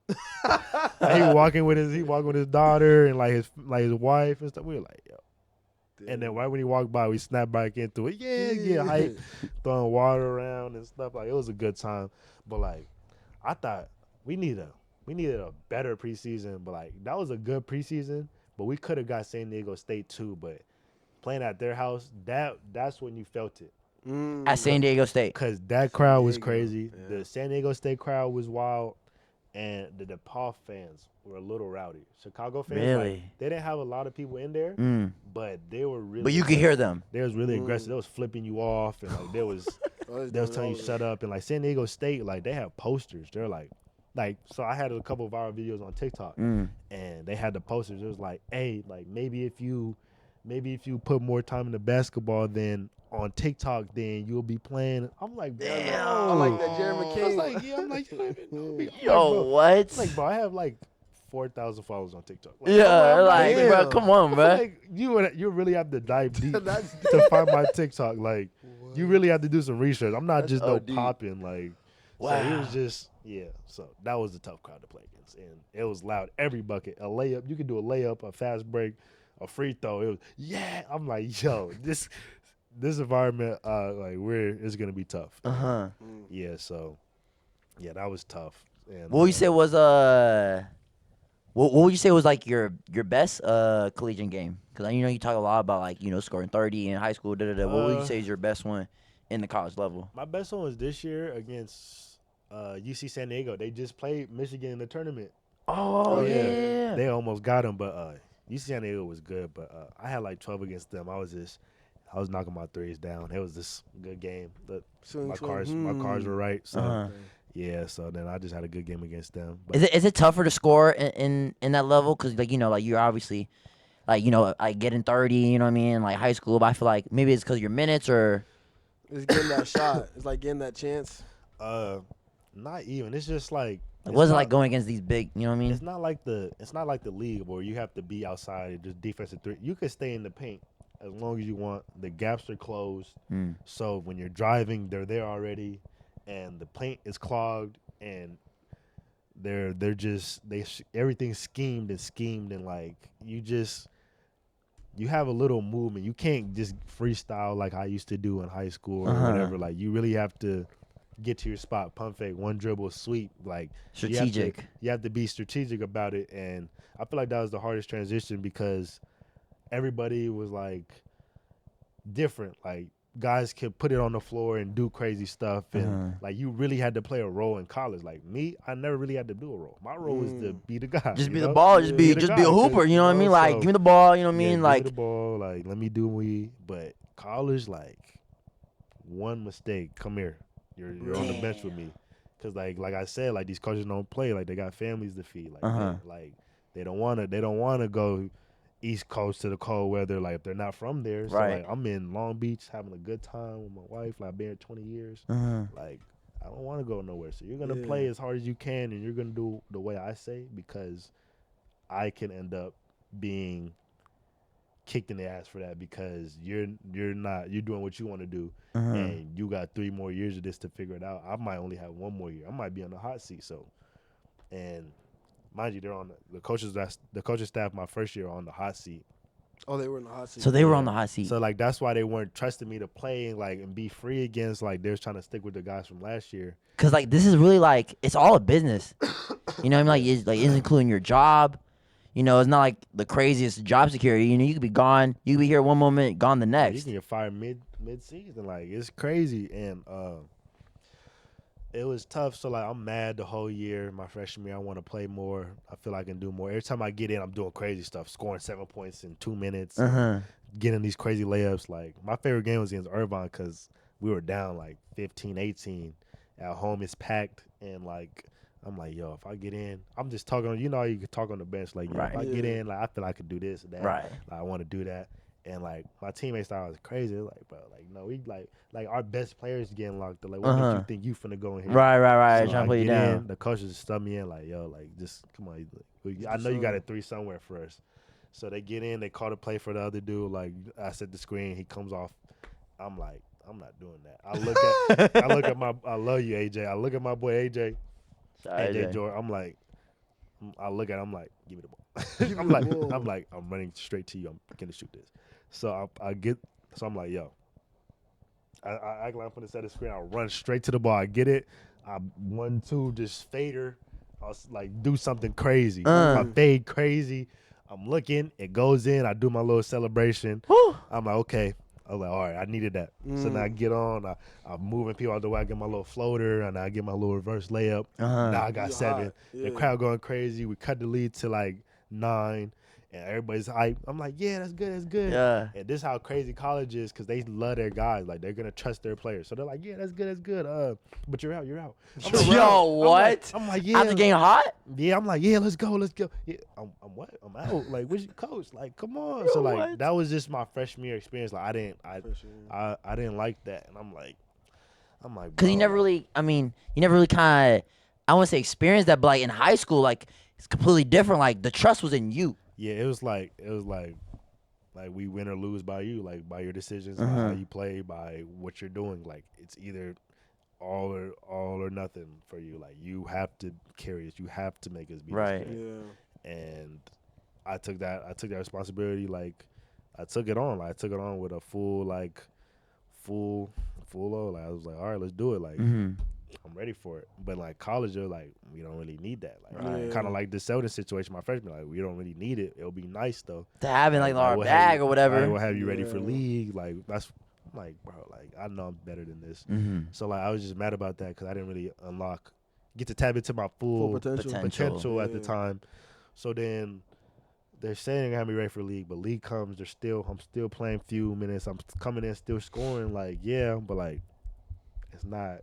He walking with his daughter and like his wife and stuff. We were like, yo. And then right when he walked by, we snapped back into it. Yeah, get hype, throwing water around and stuff. Like it was a good time. But like, I thought we needed a better preseason. But like that was a good preseason. But we could have got San Diego State too. But playing at their house, that's when you felt it. At San Diego State. Because that crowd was Diego, crazy. yeah. The San Diego State crowd was wild. And the DePaul fans were a little rowdy. Chicago fans, Really? like, they didn't have a lot of people in there, but they were really. But you could hear them. They was really aggressive. They was flipping you off, and like they was telling you shut up. And like San Diego State, like they have posters. They're like so. I had a couple of viral videos on TikTok, and they had the posters. It was like, hey, like maybe if you put more time into basketball than on TikTok, then you'll be playing. I'm like, damn. I like that Jeremy I King. was like, yeah, I'm like, Yo, what? like, bro, I have like 4,000 followers on TikTok. Like, Yeah, I'm like, damn. bro, come on, bro. like you really have to dive deep to find my TikTok. Like, you really have to do some research. I'm not just no OD. popping. Like, so it was just So that was a tough crowd to play against, and it was loud. Every bucket, a layup. You could do a layup, a fast break, a free throw. It was I'm like, yo, this environment, it's gonna be tough. Yeah, so yeah, that was tough. And, What would you say was what would you say was like your best collegiate game? Because you talk a lot about like scoring 30 in high school. What would you say is your best one in the college level? My best one was this year against UC San Diego. They just played Michigan in the tournament. Oh yeah. They almost got them, but UC San Diego was good. But I had like 12 against them. I was knocking my threes down. It was this good game. My cars were right. So yeah. So then I just had a good game against them. But Is it tougher to score in that level? Because like you're obviously like getting 30. You know what I mean? Like high school. But I feel like maybe it's because of your minutes or. It's getting that shot. It's like getting that chance. not even. It's just like. It wasn't like going against these big. You know what I mean? It's not like the league where you have to be outside and just defensive three. You can stay in the paint as long as you want. The gaps are closed, so when you're driving, they're there already, and the paint is clogged, and everything's schemed and like you have a little movement. You can't just freestyle like I used to do in high school or whatever. Like you really have to get to your spot, pump fake, one dribble, sweep. Like Strategic. You have to be strategic about it, and I feel like that was the hardest transition because everybody was like different. Like guys could put it on the floor and do crazy stuff, and like you really had to play a role in college. Like me, I never really had to do a role. My role was to be the guy. Just be the ball. Just be a hooper. You know what I mean? Like give me the ball. You know what I mean? Like give me the ball. Like let me do me. But college, like one mistake, come here. You're on the bench with me, cause like I said, like these coaches don't play. Like they got families to feed. Like they don't wanna go East Coast to the cold weather. Like if they're not from there, so like I'm in Long Beach having a good time with my wife. Like I've been here 20 years. Like I don't want to go nowhere. So you're gonna play as hard as you can, and you're gonna do the way I say because I can end up being kicked in the ass for that because you're doing what you want to do, and you got 3 more years of this to figure it out. I might only have 1 more year. I might be on the hot seat. So, and mind you, they're on the coaches staff. My first year on the hot seat. Oh, they were in the hot seat. So they were on the hot seat. So like that's why they weren't trusting me to play and be free against like they're trying to stick with the guys from last year. Cause like this is really like it's all a business. You know what I mean? Like it's including your job. You know, it's not like the craziest job security. You know, you could be gone. You could be here one moment, gone the next. You can get fired mid season. Like it's crazy, and it was tough. So like I'm mad the whole year. My freshman year, I want to play more. I feel I can do more. Every time I get in, I'm doing crazy stuff, scoring 7 points in 2 minutes, getting these crazy layups. Like my favorite game was against Irvine because we were down like 15-18. At home, it's packed, and like I'm like, yo, if I get in, I'm just talking. You know, you can talk on the bench. Like, yo, if I get in, like I feel I could do this, that. Right. Like, I want to do that. And like my teammates thought I was crazy. They're like, bro, like no, we like our best players getting locked up. Like, what makes you think you finna go in here? Right. So Trying to put you down. In, the coaches stub me in like, yo, like just come on. I know you got a 3 somewhere for us. So they get in, they call the play for the other dude. Like I set the screen, he comes off. I'm like, I'm not doing that. I love you, AJ. I look at my boy AJ. AJ Jordan. I'm like, I look at him, I'm like, give me the ball. I'm running straight to you. I'm gonna shoot this. So I'm like, yo. I act like I'm gonna set the screen. I'll run straight to the ball. I get it. I 1-2, just fader. I'll like do something crazy. I fade crazy. I'm looking. It goes in. I do my little celebration. I'm like, okay. I was like, all right, I needed that. So now I get on. I'm moving people out the way. I get my little floater, and I get my little reverse layup. Now I got 7. The crowd going crazy. We cut the lead to like 9, and everybody's hype. I'm like, yeah, that's good, that's good. Yeah. And this is how crazy college is because they love their guys. Like, they're going to trust their players. So they're like, yeah, that's good, that's good. But you're out. I'm like, yo, what? I'm like, yeah. After getting hot? Yeah, I'm like, yeah, let's go. Yeah, I'm what? I'm out. Like, where's your coach? Like, come on. So like, what? that was just my freshman year experience. Like, I didn't like that, and I'm like, because you never really kind of, I wouldn't say experienced that, but like in high school, like it's completely different. Like the trust was in you. Yeah, it was like we win or lose by you, like by your decisions, by how you play, by what you're doing. Like it's either all or nothing for you. Like you have to carry us. You have to make us beat right. us. Yeah. And I took that responsibility. Like I took it on. Like I took it on with a full load. Like I was like, all right, let's do it. Like I'm ready for it. But like college, they're like, we don't really need that. Like kind of like the Selden situation, my freshman. Like we don't really need it. It'll be nice though to have in like our bag or whatever. We'll have you ready for league. Like that's like, bro. Like I know I'm better than this. So like I was just mad about that because I didn't really get to tap into my full potential at the time. So then they're saying they're gonna have me ready for league, but league comes. I'm still playing few minutes. I'm coming in, still scoring. Like yeah, but like it's not.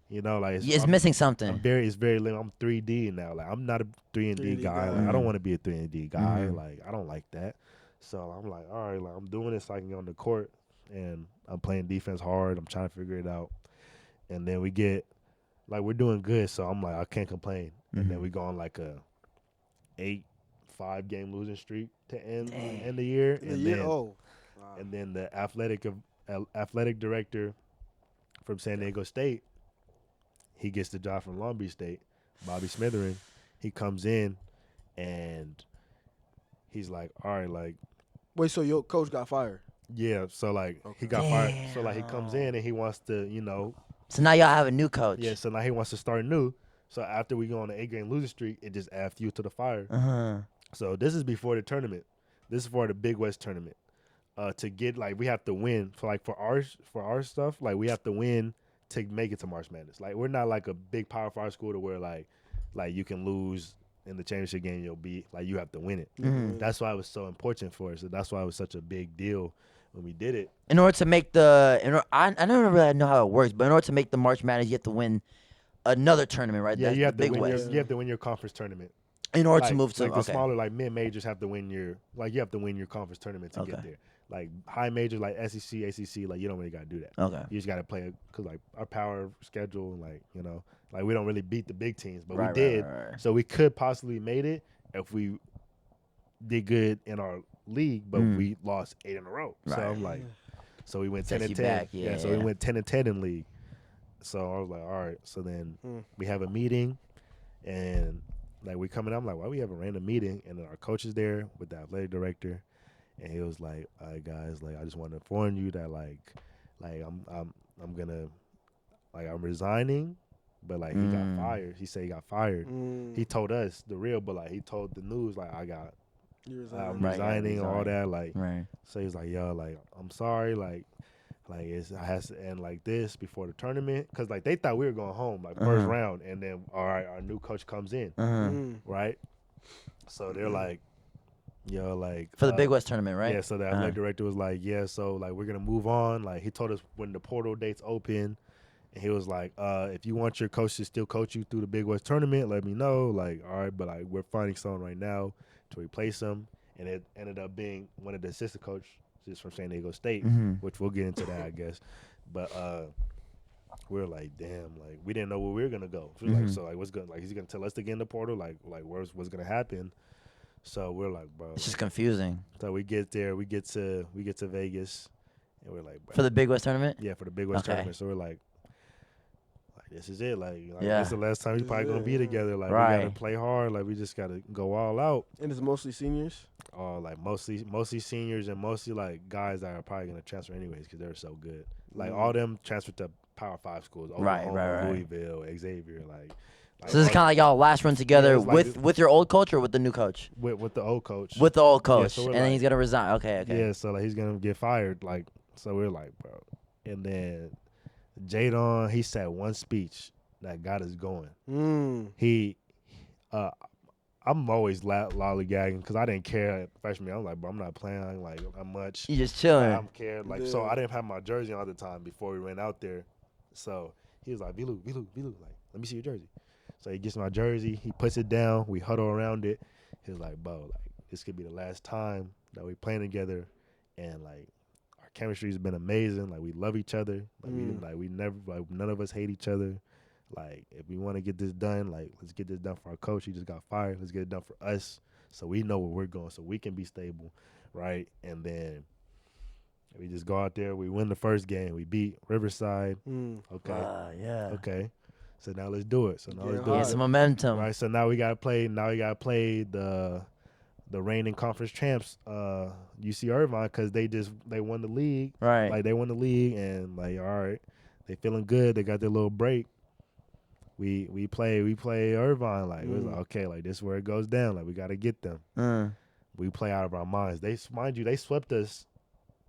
You know, like it's missing something. It's very limited. I'm 3D now. Like I'm not a 3D guy. Like I don't want to be a 3D guy. Like I don't like that. So I'm like, all right, like I'm doing this so I can get on the court, and I'm playing defense hard. I'm trying to figure it out, and then we get like we're doing good. So I'm like, I can't complain. And then we go on like a 8-5 game losing streak to end the year, and then the athletic director from San Diego State. He gets the job from Long Beach State, Bobby Smithering. He comes in, and he's like, all right, like. Wait, so your coach got fired? Yeah, so, like, he got fired. So, like, he comes in, and he wants to, you know. So now y'all have a new coach. Yeah, so now he wants to start new. So after we go on the 8-game losing streak, it just adds fuel to the fire. So this is before the tournament. This is for the Big West tournament. To get, like, we have to win. For our stuff, like, we have to win to make it to March Madness. Like we're not like a big Power 5 school to where like you can lose in the championship game. You'll be like you have to win it. That's why it was so important for us. So that's why it was such a big deal when we did it. In order to make I don't really know how it works, but in order to make the March Madness, you have to win another tournament, right? Yeah, That's you have the to Big win. West. You have to win your conference tournament. In order to move to the smaller like mid majors have to win your you have to win your conference tournament to get there. Like high majors like SEC, ACC, like you don't really gotta do that. Okay. You just gotta play because like our power schedule, like you know, like we don't really beat the big teams, but we Right. So we could possibly made it if we did good in our league, but we lost 8 in a row. So I'm like, so we went 10 and 10. So we went 10 and 10 in league. So I was like, all right. So then we have a meeting, and like we coming. I'm like, why we have a random meeting? And then our coach is there with the athletic director, and he was like, all right, guys, like I just want to inform you that like I'm gonna like I'm resigning. But like he got fired. He said he got fired. He told us the real, but like he told the news like I'm resigning and all that. Like so he was like, yo, like I'm sorry, like it has to end like this before the tournament, because like they thought we were going home like first round, and then all right, our new coach comes in, right? So they're like, yo, like for the Big West tournament, right? Yeah. So the athletic director was like, yeah, so like we're gonna move on. Like he told us when the portal dates open. And he was like, if you want your coach to still coach you through the Big West tournament, let me know. Like, all right, but like we're finding someone right now to replace him. And it ended up being one of the assistant coaches from San Diego State, which we'll get into that, I guess. But we were like, damn, like we didn't know where we were gonna go. So, like, so like what's gonna, like he's gonna tell us to get in the portal, like what's gonna happen. So we're like, bro, it's just confusing. So we get there, we get to Vegas, and we're like, bro, for the Big West tournament. Yeah, for the Big West tournament. So we're like, this is it. Like yeah. This is the last time we're probably gonna be together. Like we gotta play hard. Like we just gotta go all out. And it's mostly seniors. Like mostly seniors, and mostly like guys that are probably gonna transfer anyways because they're so good. Like all them transferred to Power 5 schools. Oklahoma, Louisville, Xavier. Like so this is kind of like y'all last run together with your old coach or with the new coach? With the old coach. With the old coach, yeah, so and then he's gonna resign. Okay. Yeah, so like he's gonna get fired. Like so we're like, bro, and then Jadon, he said one speech that got us going. I'm always lollygagging because I didn't care freshman year. I'm like, bro, I'm not playing like that much. You just chilling. I'm cared. Like, so I didn't have my jersey on at the time before we went out there. So he was like, Vilu, like, let me see your jersey. So he gets my jersey. He puts it down. We huddle around it. He was like, bro, like, this could be the last time that we playing together. And, like, our chemistry has been amazing. Like, we love each other. Like, we never, like, none of us hate each other. Like, if we want to get this done, like, let's get this done for our coach. He just got fired. Let's get it done for us so we know where we're going so we can be stable, right? And then we just go out there. We win the first game. We beat Riverside. Okay. Yeah. Okay. So now let's do it. So now let's do it. Get some momentum. Right. So now we gotta play. The reigning conference champs, UC Irvine, because they won the league. Right. Like they won the league, and like all right, they feeling good. They got their little break. We play Irvine. Like it was like, okay, like this is where it goes down. Like we gotta get them. We play out of our minds. They swept us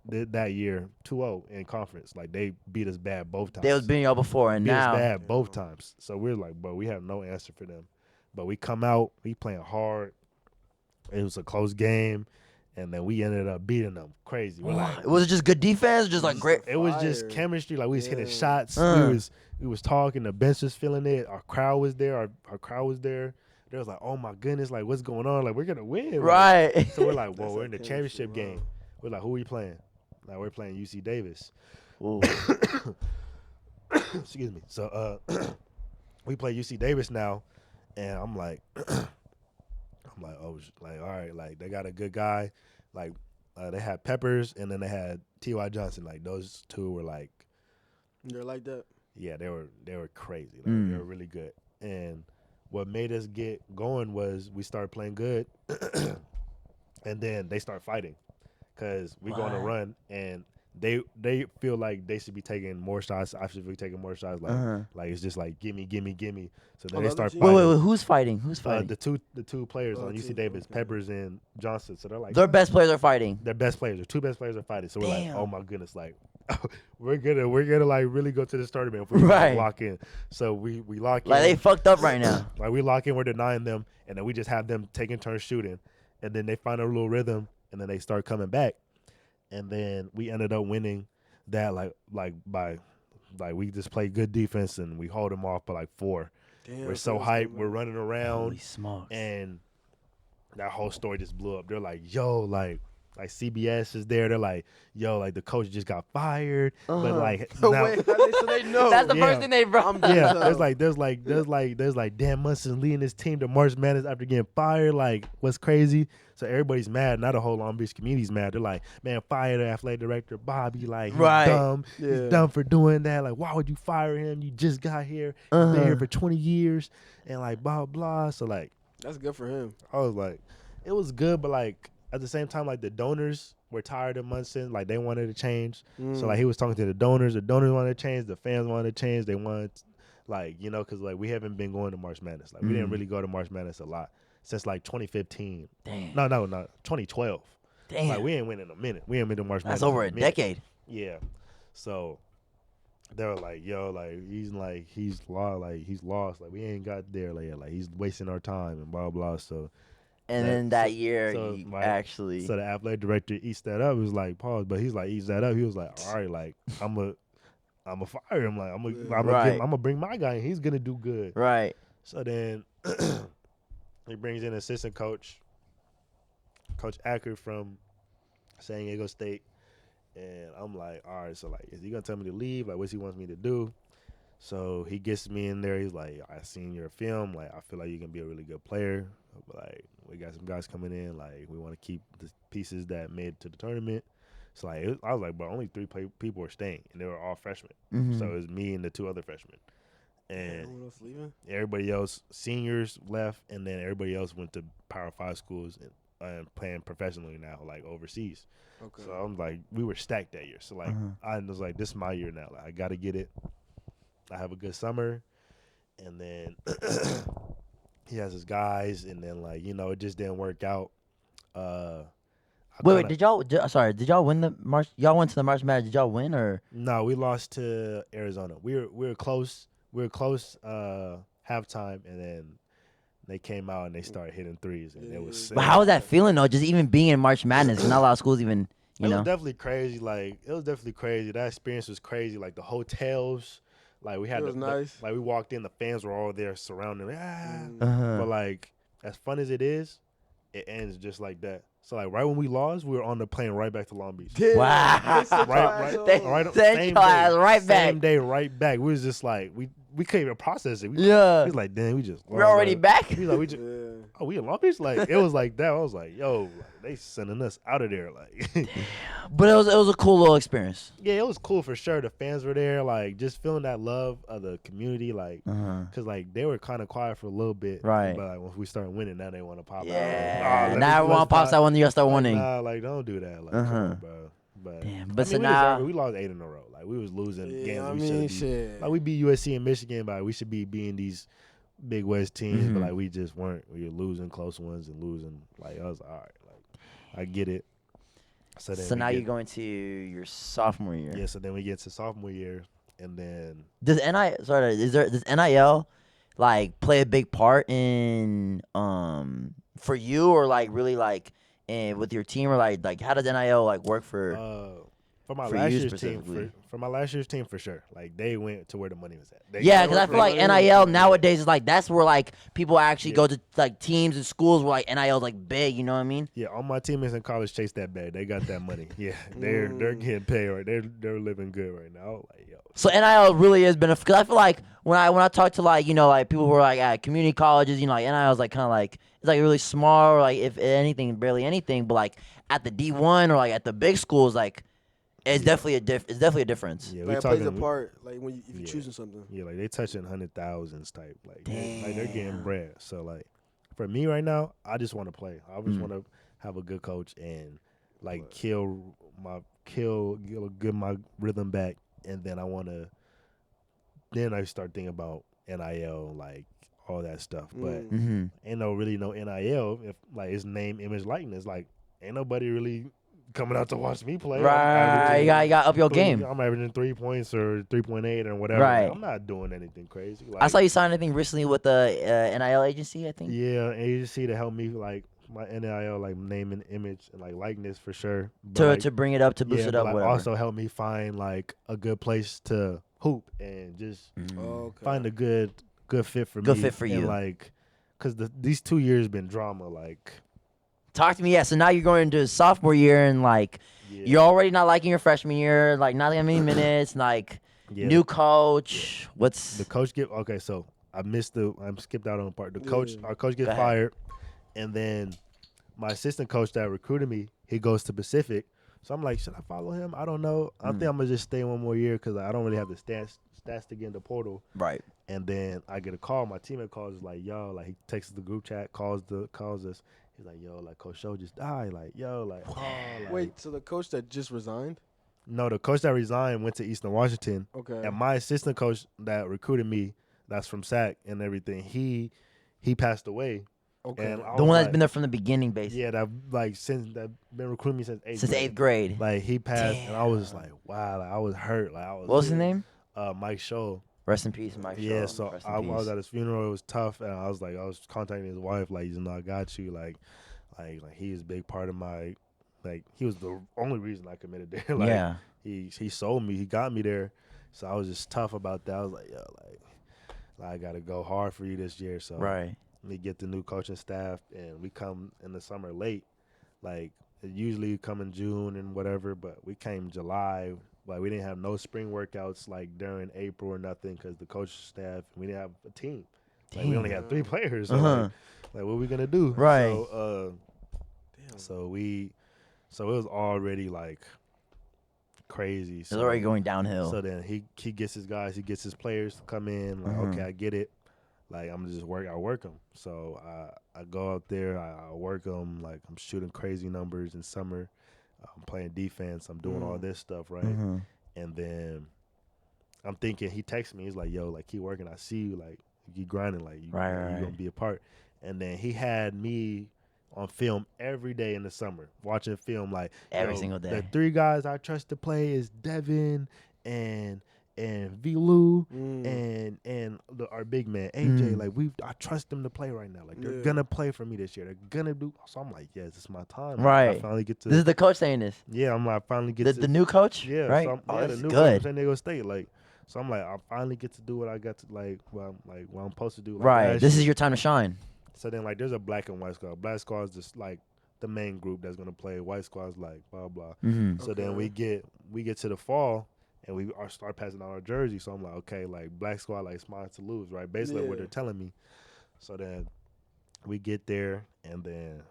that year 2-0 in conference. Like they beat us bad both times. They was beating y'all before, and beat now us bad both times. So we're like, bro, we have no answer for them. But we come out, we playing hard. It was a close game, and then we ended up beating them crazy. We're like, was it just good defense, or just like great? It was just chemistry. Like we was hitting shots. We was talking. The bench was feeling it. Our crowd was there. Our crowd was there. They was like, oh my goodness, like what's going on? Like we're gonna win, right? Like, so we're like, well, we're in the championship game. We're like, who are we playing? Like we're playing UC Davis. Excuse me. So we play UC Davis now, and I'm like, oh, like all right, like they got a good guy, like they had Peppers, and then they had T.Y. Johnson. Like those two were like, they're like that. Yeah, they were crazy. Like, they were really good. And what made us get going was we started playing good, and then they start fighting, because we go on a run, and they feel like they should be taking more shots. I should be taking more shots. Like it's just like gimme. So then they start fighting. Wait, who's fighting? The two players on UC Davis, Peppers and Johnson. So they're like their best players are fighting. Their best players, their two best players are fighting. So we're like, oh my goodness, like we're gonna like really go to this tournament if we lock in. So we lock in. Like they fucked up right now. Like we lock in, we're denying them, and then we just have them taking turns shooting, and then they find a little rhythm, and then they start coming back. And then we ended up winning that by we just play good defense and we hold them off by like 4. Damn, we're so hyped. We're running around. Holy smokes. And that whole story just blew up. They're like, yo, like like CBS is there. They're like, yo, like the coach just got fired, but like So now, wait, so they know. That's the Yeah. first thing they brought. I'm done. yeah, So- there's like Dan Munson leading his team to March Madness after getting fired. Like, what's crazy? So everybody's mad. Not the whole Long Beach community's mad. They're like, man, fire the athletic director Bobby. Like, he's Right. dumb. Yeah. He's dumb for doing that. Like, why would you fire him? You just got here. He's been here for 20 years, and like blah blah. So like, That's good for him. I was like, it was good, but like at the same time, like the donors were tired of Munson. Like they wanted to change. So like he was talking to the donors. The donors wanted to change. The fans wanted to change. They wanted, like, you know, because like we haven't been going to March Madness. Like we didn't really go to March Madness a lot since like 2015. Damn. No, 2012. Damn. Like we ain't win in a minute. We ain't been to March Madness. That's over in a minute. decade. Yeah. So they were like, yo, he's lost. Like we ain't got there. Like he's wasting our time and blah blah. So And then that year, you my- actually. So the athletic director eats that up. It was like pause, but he's like eats that up. He was like, all right, like I'm a fire him. Like I'm Right. gonna bring my guy. And he's gonna do good. Right. So then he brings in assistant coach, Coach Acker from San Diego State, and I'm like, all right. So like, is he gonna tell me to leave? Like, what's he wants me to do? So he gets me in there. He's like, I seen your film. Like, I feel like you can be a really good player. But like, we got some guys coming in. Like, we want to keep the pieces that made it to the tournament. So like, I was like, bro, only 3 people are staying, and they were all freshmen. Mhm. So it was me and the 2 other freshmen, and Everyone else leaving? everybody else, seniors left, and then everybody else went to Power 5 schools and playing professionally now, like overseas. Okay. So I'm like, we were stacked that year. So like, I was like, this is my year now. Like, I got to get it. I have a good summer, and then he has his guys, and then like, you know, it just didn't work out. Wait, did y'all win the March? Y'all went to the March Madness. Did y'all win or? No, we lost to Arizona. We were close. We were close halftime, and then they came out and they started hitting threes, and it was. But how was that feeling though? Just even being in March Madness, not a lot of schools even, It was definitely crazy. Like, it was definitely crazy. That experience was crazy. Like the hotels, like we had It was nice. like we walked in, the fans were all there surrounding. Uh-huh. But like, as fun as it is, it ends just like that. So like, right when we lost, we were on the plane right back to Long Beach. Damn. Wow. They sent your Right, ass home. right. Sent Same your ass day, right back. Same day, right back. We was just like, we couldn't even process it. Yeah. We was like, damn, we just. We're already back. We like, we just. Yeah. Oh, we in Long Beach? Like, it was like that. I was like, yo, like, they sending us out of there. Like, But it was a cool little experience. yeah, it was cool for sure. The fans were there, like, just feeling that love of the community, like, Uh-huh. cause like they were kind of quiet for a little bit, Right. But like, once we start winning, now they want to pop out. Yeah. Like, Now everyone pops out when you start like, winning. Nah, like, don't do that, like, come Uh-huh. on, bro. But Damn, I but mean, so we now- deserve it. We lost 8 in a row. Like, we was losing Yeah, games. I We mean, should shit. like we beat USC and Michigan, but we should be beating these Big West teams. But Mhm. like, we just weren't. We were losing close ones and losing. Like, I was like, all right, like, I get it. So then So we now get- you're going to your sophomore year. Yeah, so then we get to sophomore year, and then Does does NIL like play a big part in for you or like really like with your team or like how does NIL like work for my for last you year's team, specifically. for my last year's team for sure. Like, they went to where the money was at. They Yeah, got because I it feel like from- NIL nowadays is like that's where like people actually Yeah. go to like teams and schools where like NIL is like big. You know what I mean? Yeah, all my teammates in college chase that bag. They got that money. Yeah, they're getting paid right. They're living good right now. Like, yo, So NIL really has been because I feel like when I talk to like like people who are like at community colleges, like NIL is like kind of like it's like really small or like if anything barely anything, but like at the D1 or like at the big schools like it's definitely a difference. yeah, Like, we it plays a talking. part, like when if you're Yeah. choosing something. Yeah, like they touching 100,000s type. Like they're getting Damn. bread. So like for me right now, I just want to play. I just Mm. want to have a good coach and like get my rhythm back, and then then I start thinking about NIL, like all that stuff. But Mm-hmm. ain't really no NIL if like it's name, image, likeness. Like ain't nobody really coming out to watch me play. Right, you got up your game. I'm averaging 3 points or 3.8 or whatever. Right. Like, I'm not doing anything crazy. Like, I saw you sign anything recently with the NIL agency, I think. yeah, agency to help me like my NIL like name and image and like likeness for sure. But, To bring it up, to boost yeah, it but, up, like, whatever. also help me find like a good place to hoop and just Okay. find a good fit for me. Good fit for and, you. like, cause these 2 years been drama. Like, talk to me. Yeah, so now you're going into sophomore year, and like you're already not liking your freshman year, like not getting many minutes, like new coach. What's the coach get? Okay, so I skipped out on the part. Our coach gets Go ahead. fired, and then my assistant coach that recruited me, he goes to Pacific. So I'm like, should I follow him? I don't know. I think I'm gonna just stay one more year because I don't really have the stats to get in the portal. Right. And then I get a call. My teammate calls, is like, yo, like he texts the group chat, calls us. He's like, yo, like Coach Show just died. Like, yo, like, oh, like. Wait, so the coach that just resigned? No, the coach that resigned went to Eastern Washington. Okay. And my assistant coach that recruited me, that's from SAC and everything, he passed away. Okay. And The one that's been there from the beginning, basically. Yeah, that been recruiting me since 8th grade. Since 8th grade. Like he passed, and I was just like, wow, like I was hurt. Like what was his name? Mike Show. Rest in peace, Mike. Yeah, Shaw. so I was at his funeral. It was tough, and I was contacting his wife, like, I got you, like he is a big part of my, like, he was the only reason I committed there. Like, he sold me, he got me there, so I was just tough about that. I was like, yo, like I gotta go hard for you this year. So we get the new coaching staff, and we come in the summer late, like usually you come in June and whatever, but we came July. Like, we didn't have no spring workouts, like, during April or nothing because the coaching staff, we didn't have a team. Like, we only had 3 players. So, like, what are we going to do? Right. So it was already, like, crazy. It's already going downhill. So then he gets his guys, he gets his players to come in. Like, okay, I get it. Like, I'm just I work them. So I go out there, I work them. Like, I'm shooting crazy numbers in summer. I'm playing defense. I'm doing all this stuff, right? And then I'm thinking, he texts me. He's like, yo, like, keep working. I see you. Like, you grinding. Like, you're going to be a part. And then he had me on film every day in the summer, watching film. Like, every single day. The 3 guys I trust to play is Devin and V-Lou and our big man AJ. Like, I trust them to play right now. Like, they're gonna play for me this year. They're gonna do. So I'm like, yes, it's my time. Right. I finally get to. This is the coach saying this. Yeah, I finally get the new coach. Yeah. Right. So that's the new good. coach, San Diego State. Like, so I'm like, I finally get to do what I got to what I'm supposed to do. Like, right. This is your time to shine. So then, like, there's a black and white squad. Black squad is just like the main group that's gonna play. White squad's like blah blah. So then we get to the fall. And we start passing out our jerseys. So I'm like, okay, like, black squad, like, it's mine to lose, right? Basically what they're telling me. So then we get there, and then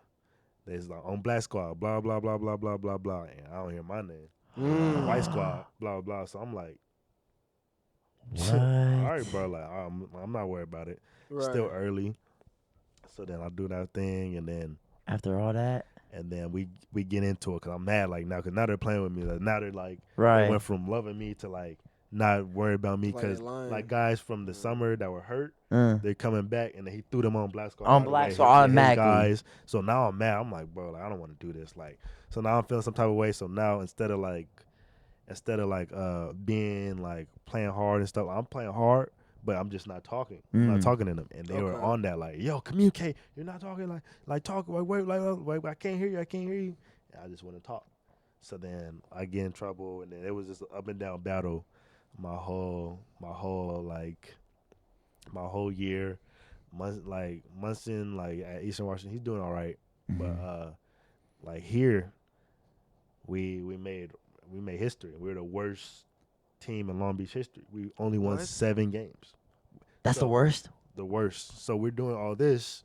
there's like, on black squad, blah, blah, blah, blah, blah, blah, blah. And I don't hear my name. White squad, blah, blah. So I'm like, what? All right, bro. Like, I'm not worried about it. Right. Still early. So then I do that thing, and then. After all that. And then we get into it because I'm mad, like, now, because now they're playing with me. Like, now they're like, they went from loving me to, like, not worried about me because, like, guys from the summer that were hurt, they're coming back, and then he threw them on black squad. On black squad automatically. Guys. So now I'm mad. I'm like, bro, like, I don't want to do this. Like, so now I'm feeling some type of way. So now instead of being, like, playing hard and stuff, I'm playing hard. But I'm just not talking. I'm not talking to them, and they were on that, like, yo, communicate. You're not talking, like talk, wait, I can't hear you. And I just want to talk. So then I get in trouble, and then it was just an up and down battle. My whole year, Munson, like, at Eastern Washington, he's doing all right, but like, here, we made history. We're the worst team in Long Beach history. We only won 7 games. That's the worst? The worst. So we're doing all this,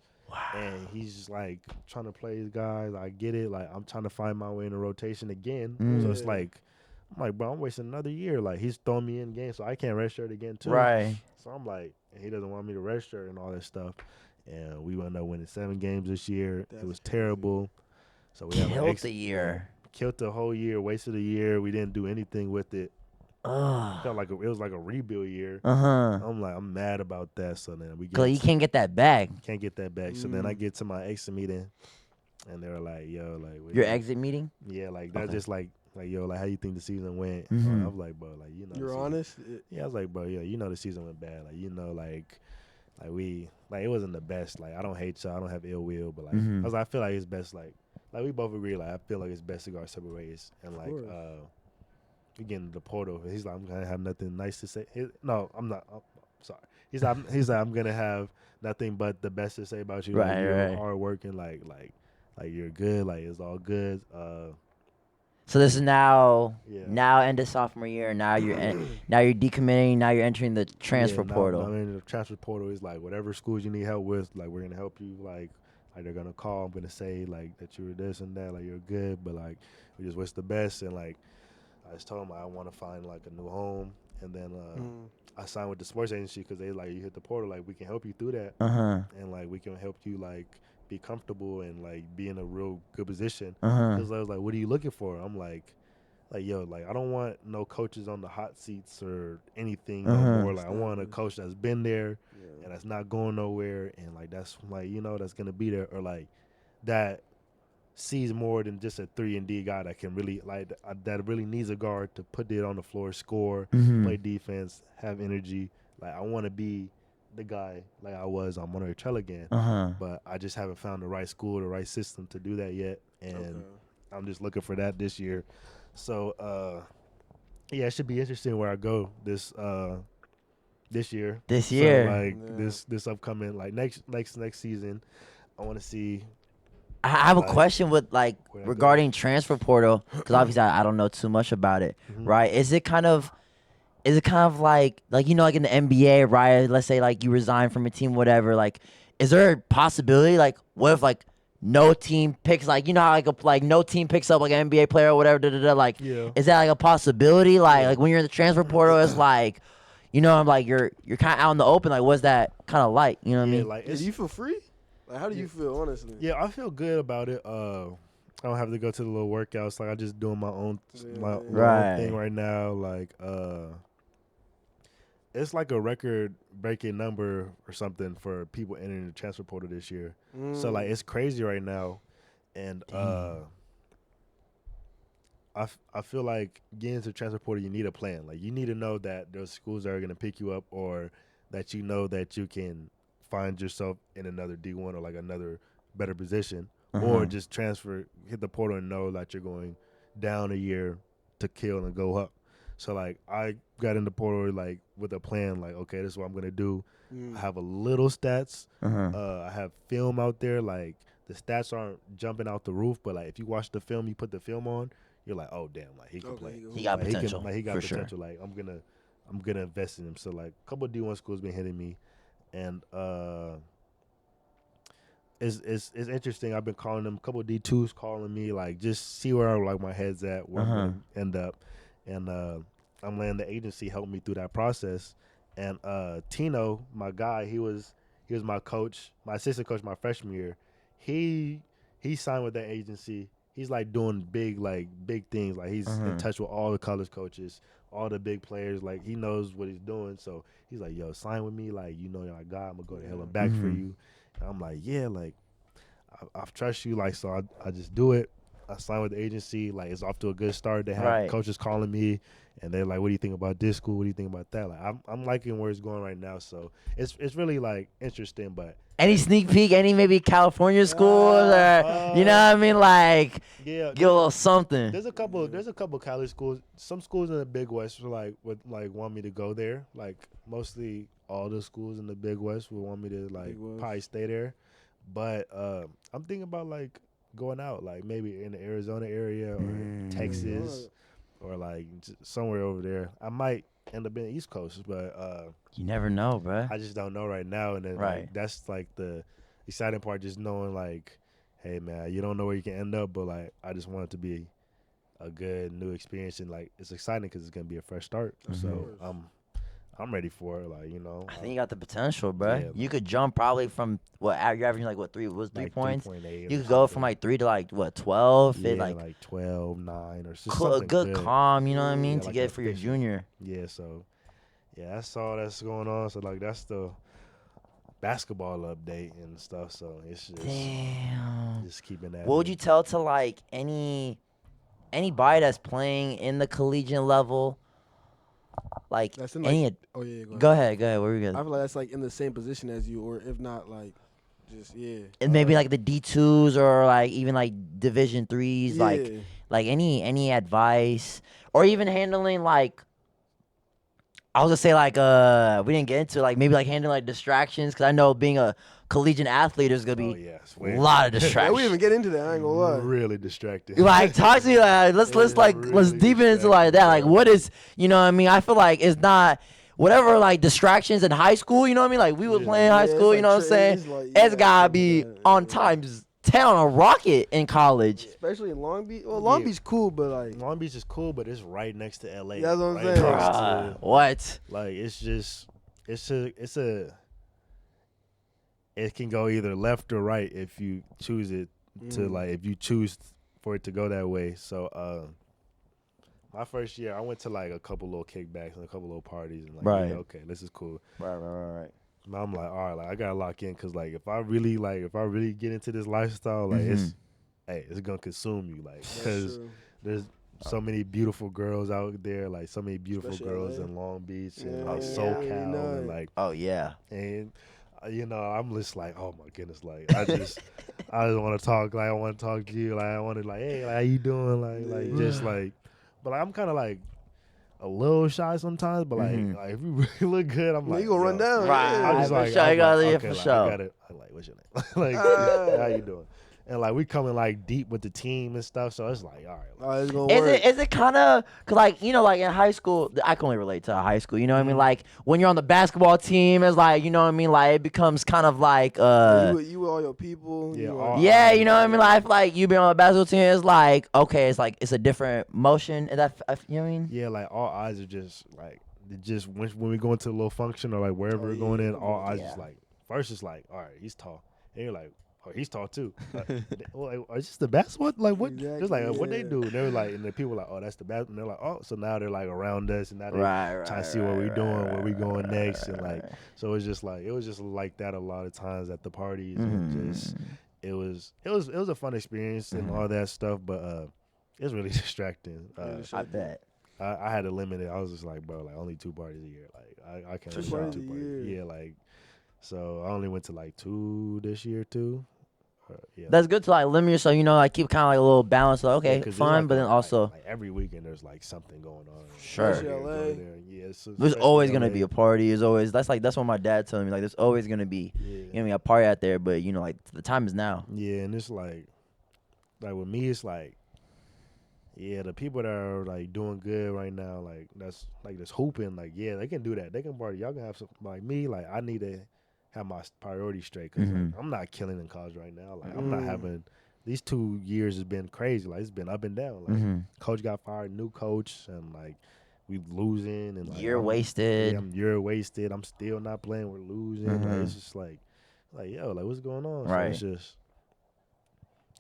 and he's just, like, trying to play his guys. I get it. Like, I'm trying to find my way in the rotation again. So it's like, I'm like, bro, I'm wasting another year. Like, he's throwing me in games, so I can't redshirt again, too. Right. So I'm like, and he doesn't want me to redshirt and all that stuff. And we ended up winning 7 games this year. It was terrible. So we killed the year. Killed the whole year, wasted a year. We didn't do anything with it. Felt like it was like a rebuild year. I'm mad about that. So then you can't get that back. Can't get that back. So then I get to my exit meeting, and they were like, "Yo, like your exit meeting? Yeah, like that's just like yo, like, how you think the season went?" I was like, "Bro, like, you know." You're honest? Yeah, I was like, "Bro, yeah, you know the season went bad. Like, you know, like we it wasn't the best. Like, I don't hate y'all. I don't have ill will, but like I feel like it's best. Like we both agree. Like, I feel like it's best to go our separate ways, and like we get into the portal. He's like, I'm gonna have nothing nice to say. No, I'm not. I'm sorry. He's like, I'm gonna have nothing but the best to say about you. Like, you're hard working. Like like you're good, like it's all good. So this is now Yeah. end of sophomore year. Now you're now you're decommitting. Now you're entering the transfer portal. Now in the transfer portal is like whatever schools you need help with, like we're gonna help you. Like they're gonna call. I'm gonna say like that you were this and that, like you're good, but like we just wish the best. And like I just told them I want to find like a new home, and then I signed with the sports agency because they like you hit the portal, like we can help you through that, and like we can help you like be comfortable and like be in a real good position. Because I was like, what are you looking for? I'm like yo, like I don't want no coaches on the hot seats or anything no more. Like I want a coach that's been there and that's not going nowhere, and like that's like that's gonna be there, or like that sees more than just a 3-and-D guy that can really like that really needs a guard to put it on the floor, score, play defense, have energy. Like I want to be the guy like I was on Monterey Trail again, but I just haven't found the right school, the right system to do that yet, and I'm just looking for that this year. So yeah, it should be interesting where I go this year. This year, so, like this upcoming like next season, I want to see. I have a question with like regarding transfer portal, because obviously I don't know too much about it. Right? Is it kind of like like in the NBA, right? Let's say like you resign from a team, whatever. Like, is there a possibility like what if like no team picks how like no team picks up like an NBA player or whatever? Like, is that like a possibility? Like when you're in the transfer portal, it's like, I'm like you're kind of out in the open. Like, what's that kind of like? You know what I mean? Like, do you feel free? Like, how do you feel, honestly? Yeah, I feel good about it. I don't have to go to the little workouts. Like, I just doing my own my own thing right now. Like, it's like a record-breaking number or something for people entering the transfer portal this year. So, like, it's crazy right now. And I feel like getting into the transfer portal, you need a plan. Like, you need to know that there's schools that are going to pick you up, or that you know that you can find yourself in another D1 or like another better position, or just hit the portal and know that you're going down a year to kill and go up. So like I got in the portal like with a plan, like okay, this is what I'm gonna do. I have a little stats. I have film out there. Like the stats aren't jumping out the roof, but like if you watch the film, you put the film on, you're like, oh damn, like he can play. He got potential. He got potential. Sure. Like I'm gonna invest in him. So like a couple of D1 schools been hitting me. And it's interesting. I've been calling them, a couple of D2s calling me, like just see where like my head's at, where I'm gonna end up. And I'm letting the agency help me through that process. And Tino, my guy, he was my coach, my assistant coach my freshman year. He signed with that agency. He's like doing big things. Like he's in touch with all the college coaches, all the big players. Like he knows what he's doing. So he's like, yo, sign with me. Like, you're my guy. I'm gonna go to hell and back for you. And I'm like, yeah, like I trust you. Like, so I just do it. I signed with the agency. Like, it's off to a good start. They have coaches calling me, and they're like, what do you think about this school? What do you think about that? Like, I'm liking where it's going right now. So it's really like interesting. But any sneak peek, any maybe California schools, or you know what I mean? Like, give a little something. There's a couple college schools. Some schools in the Big West would want me to go there. Like mostly all the schools in the Big West would want me to probably stay there. But I'm thinking about like going out, like maybe in the Arizona area or Texas or like somewhere over there. I might end up in the East Coast, but you never know, bro. I just don't know right now. And then like, that's like the exciting part, just knowing like, hey man, you don't know where you can end up, but like I just want it to be a good new experience, and like it's exciting because it's gonna be a fresh start. So I'm ready for it. Like, I think you got the potential, bro. Yeah, you could jump probably from you're averaging like what 3 points. 3.8 you could go from like 3 to like what 12. Yeah, like 12, 9 or something good calm. You know what I mean, to like get for your junior. Yeah, so that's all that's going on. So like that's the basketball update and stuff. So it's just keeping that. What would you tell to like anybody that's playing in the collegiate level? Like that's in any go ahead. Where we good? I feel like that's like in the same position as you, or if not, like just and maybe like the D2s or like even like Division 3s, like any advice, or even handling like I was gonna say like we didn't get into like maybe like handling like distractions because I know being a collegiate athlete there's gonna be a lot of distractions. Yeah, we didn't even get into that. I ain't gonna lie. Really distracted. Like talk to me like let's really deep into like that. Like what is you know what I mean? I feel like it's not whatever like distractions in high school. You know what I mean? Like we was playing high school. Like you know what I'm saying? It's gotta be on times 10 on a rocket in college. Especially in Long Beach. Well, Long Beach cool, but like Long Beach is cool, but it's right next to LA. That's what I'm right saying. next to, What? like it's just it can go either left or right if you choose it to like if you choose for it to go that way. So my first year I went to like a couple little kickbacks and a couple little parties and like yeah, okay, this is cool. Right. Now I'm like, all right, like I gotta lock in because like if I really get into this lifestyle, like it's gonna consume you, like because there's so many beautiful girls out there, like so many beautiful Especially girls LA. in Long Beach and like SoCal and like and you know I'm just like oh my goodness, like I just want to talk, like I want to talk to you, like I want to like hey, like how you doing, like just like, but like, I'm kind of like a little shy sometimes, but like, if you really look good, I'm like, you gonna run down, right? I'm just for like, sure, I'm gotta like, for like, sure. I got it. I'm like, what's your name? Like, how you doing? And like we coming like deep with the team and stuff, so it's like, all right. Like, it's gonna work. Is it kind of cause like you know like in high school I can only relate to high school. You know what I mean? Like when you're on the basketball team, it's like you know what I mean. Like it becomes kind of like you with all your people. Yeah, you know what I mean. Like I feel like you being on the basketball team is like okay, it's like it's a different motion. Is that you know what I mean? Yeah, like all eyes are just like when we go into a little function or like wherever we're going in, all eyes just like first it's like all right, he's tall, and you're like. Oh, he's tall too. Like, is this the basketball? Like what? Exactly, just like what they do. And they were like, and the people were like, oh, that's the basketball. And they're like, oh, so now they're like around us, and now they're trying to see what we're doing, where we going next, and like, so it's just like it was just like that a lot of times at the parties, and just it was a fun experience and all that stuff, but it's really distracting. I bet. I had to limit it. I was just like, bro, like only 2 parties a year. Like I can't do 2 parties. Yeah, like. So I only went to like 2 this year too. Yeah. That's good to like limit yourself. You know, like keep kind of like a little balance. Like, okay, fun, like but then also like every weekend there's like something going on. Sure. Yeah, there's always gonna be a party. There's always that's what my dad told me. Like there's always gonna be you know what I mean, a party out there. But you know, like the time is now. Yeah, and it's like with me, it's like. Yeah, the people that are like doing good right now, like that's hooping, like yeah, they can do that. They can party. Y'all can have some like me. Like I need to have my priorities straight because like, I'm not killing in college right now. Like I'm not having these 2 years has been crazy. Like it's been up and down. Like coach got fired, new coach, and like we losing and like you're wasted. Yeah, you're wasted. I'm still not playing. We're losing. Like, it's just like yo, like what's going on? Right. So it's just.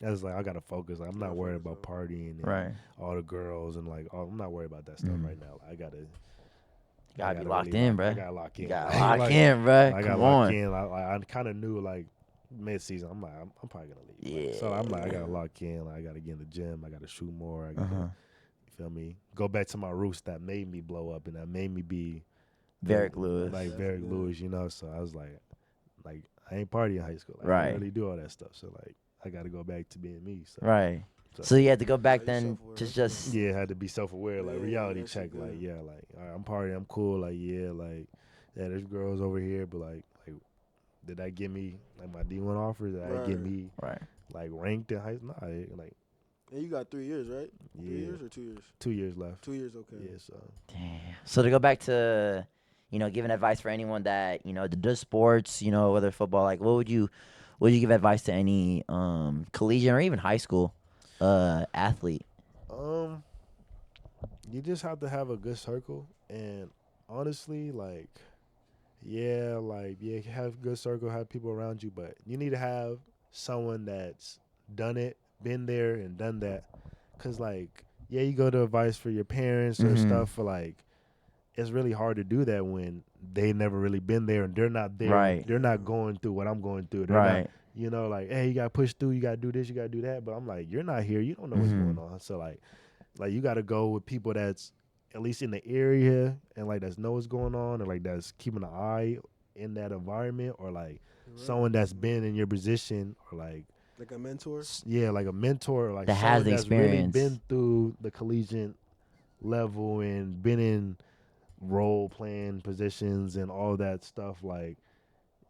I was like, I gotta focus. Like, I'm not worried about partying and all the girls and like, I'm not worried about that stuff right now. Like, I gotta be locked really in, bro. I gotta lock in. You gotta lock in, bro. I gotta lock in. I kind of knew like mid-season. I'm like, I'm probably gonna leave. Yeah. Like, so I'm like, I gotta lock in. Like, I gotta get in the gym. I gotta shoot more. I gotta, you feel me? Go back to my roots that made me blow up and that made me be Varick Lewis. Like Varick Lewis, you know. So I was like I ain't partying in high school. Like, I didn't really do all that stuff. So like. I got to go back to being me. So. Right. So you had to go back then to just. Yeah, I had to be self-aware, like reality check. Like, yeah, like all right, I'm partying, I'm cool. Like, yeah, there's girls over here, but like, did that get me like my D1 offers? Did that get me like ranked in high school? Nah, like. And you got 3 years, right? Yeah. 3 years or 2 years? 2 years left. 2 years, okay. Yeah, so. Damn. So to go back to, you know, giving advice for anyone that you know does sports, you know, whether football, like what would you give advice to any collegiate or even high school athlete? You just have to have a good circle, and honestly, have a good circle, have people around you, but you need to have someone that's done it, been there, and done that. Cause you go to advice for your parents or stuff for it's really hard to do that when they never really been there and they're not there. Right. They're not going through what I'm going through. They're not, you know, like, hey, you got to push through. You got to do this. You got to do that. But I'm like, you're not here. You don't know what's going on. So, like you got to go with people that's at least in the area and, that's know what's going on and, that's keeping an eye in that environment or, someone that's been in your position or, like a mentor? Yeah, like a mentor or, that has the experience. Really been through the collegiate level and been in role playing positions and all that stuff. Like,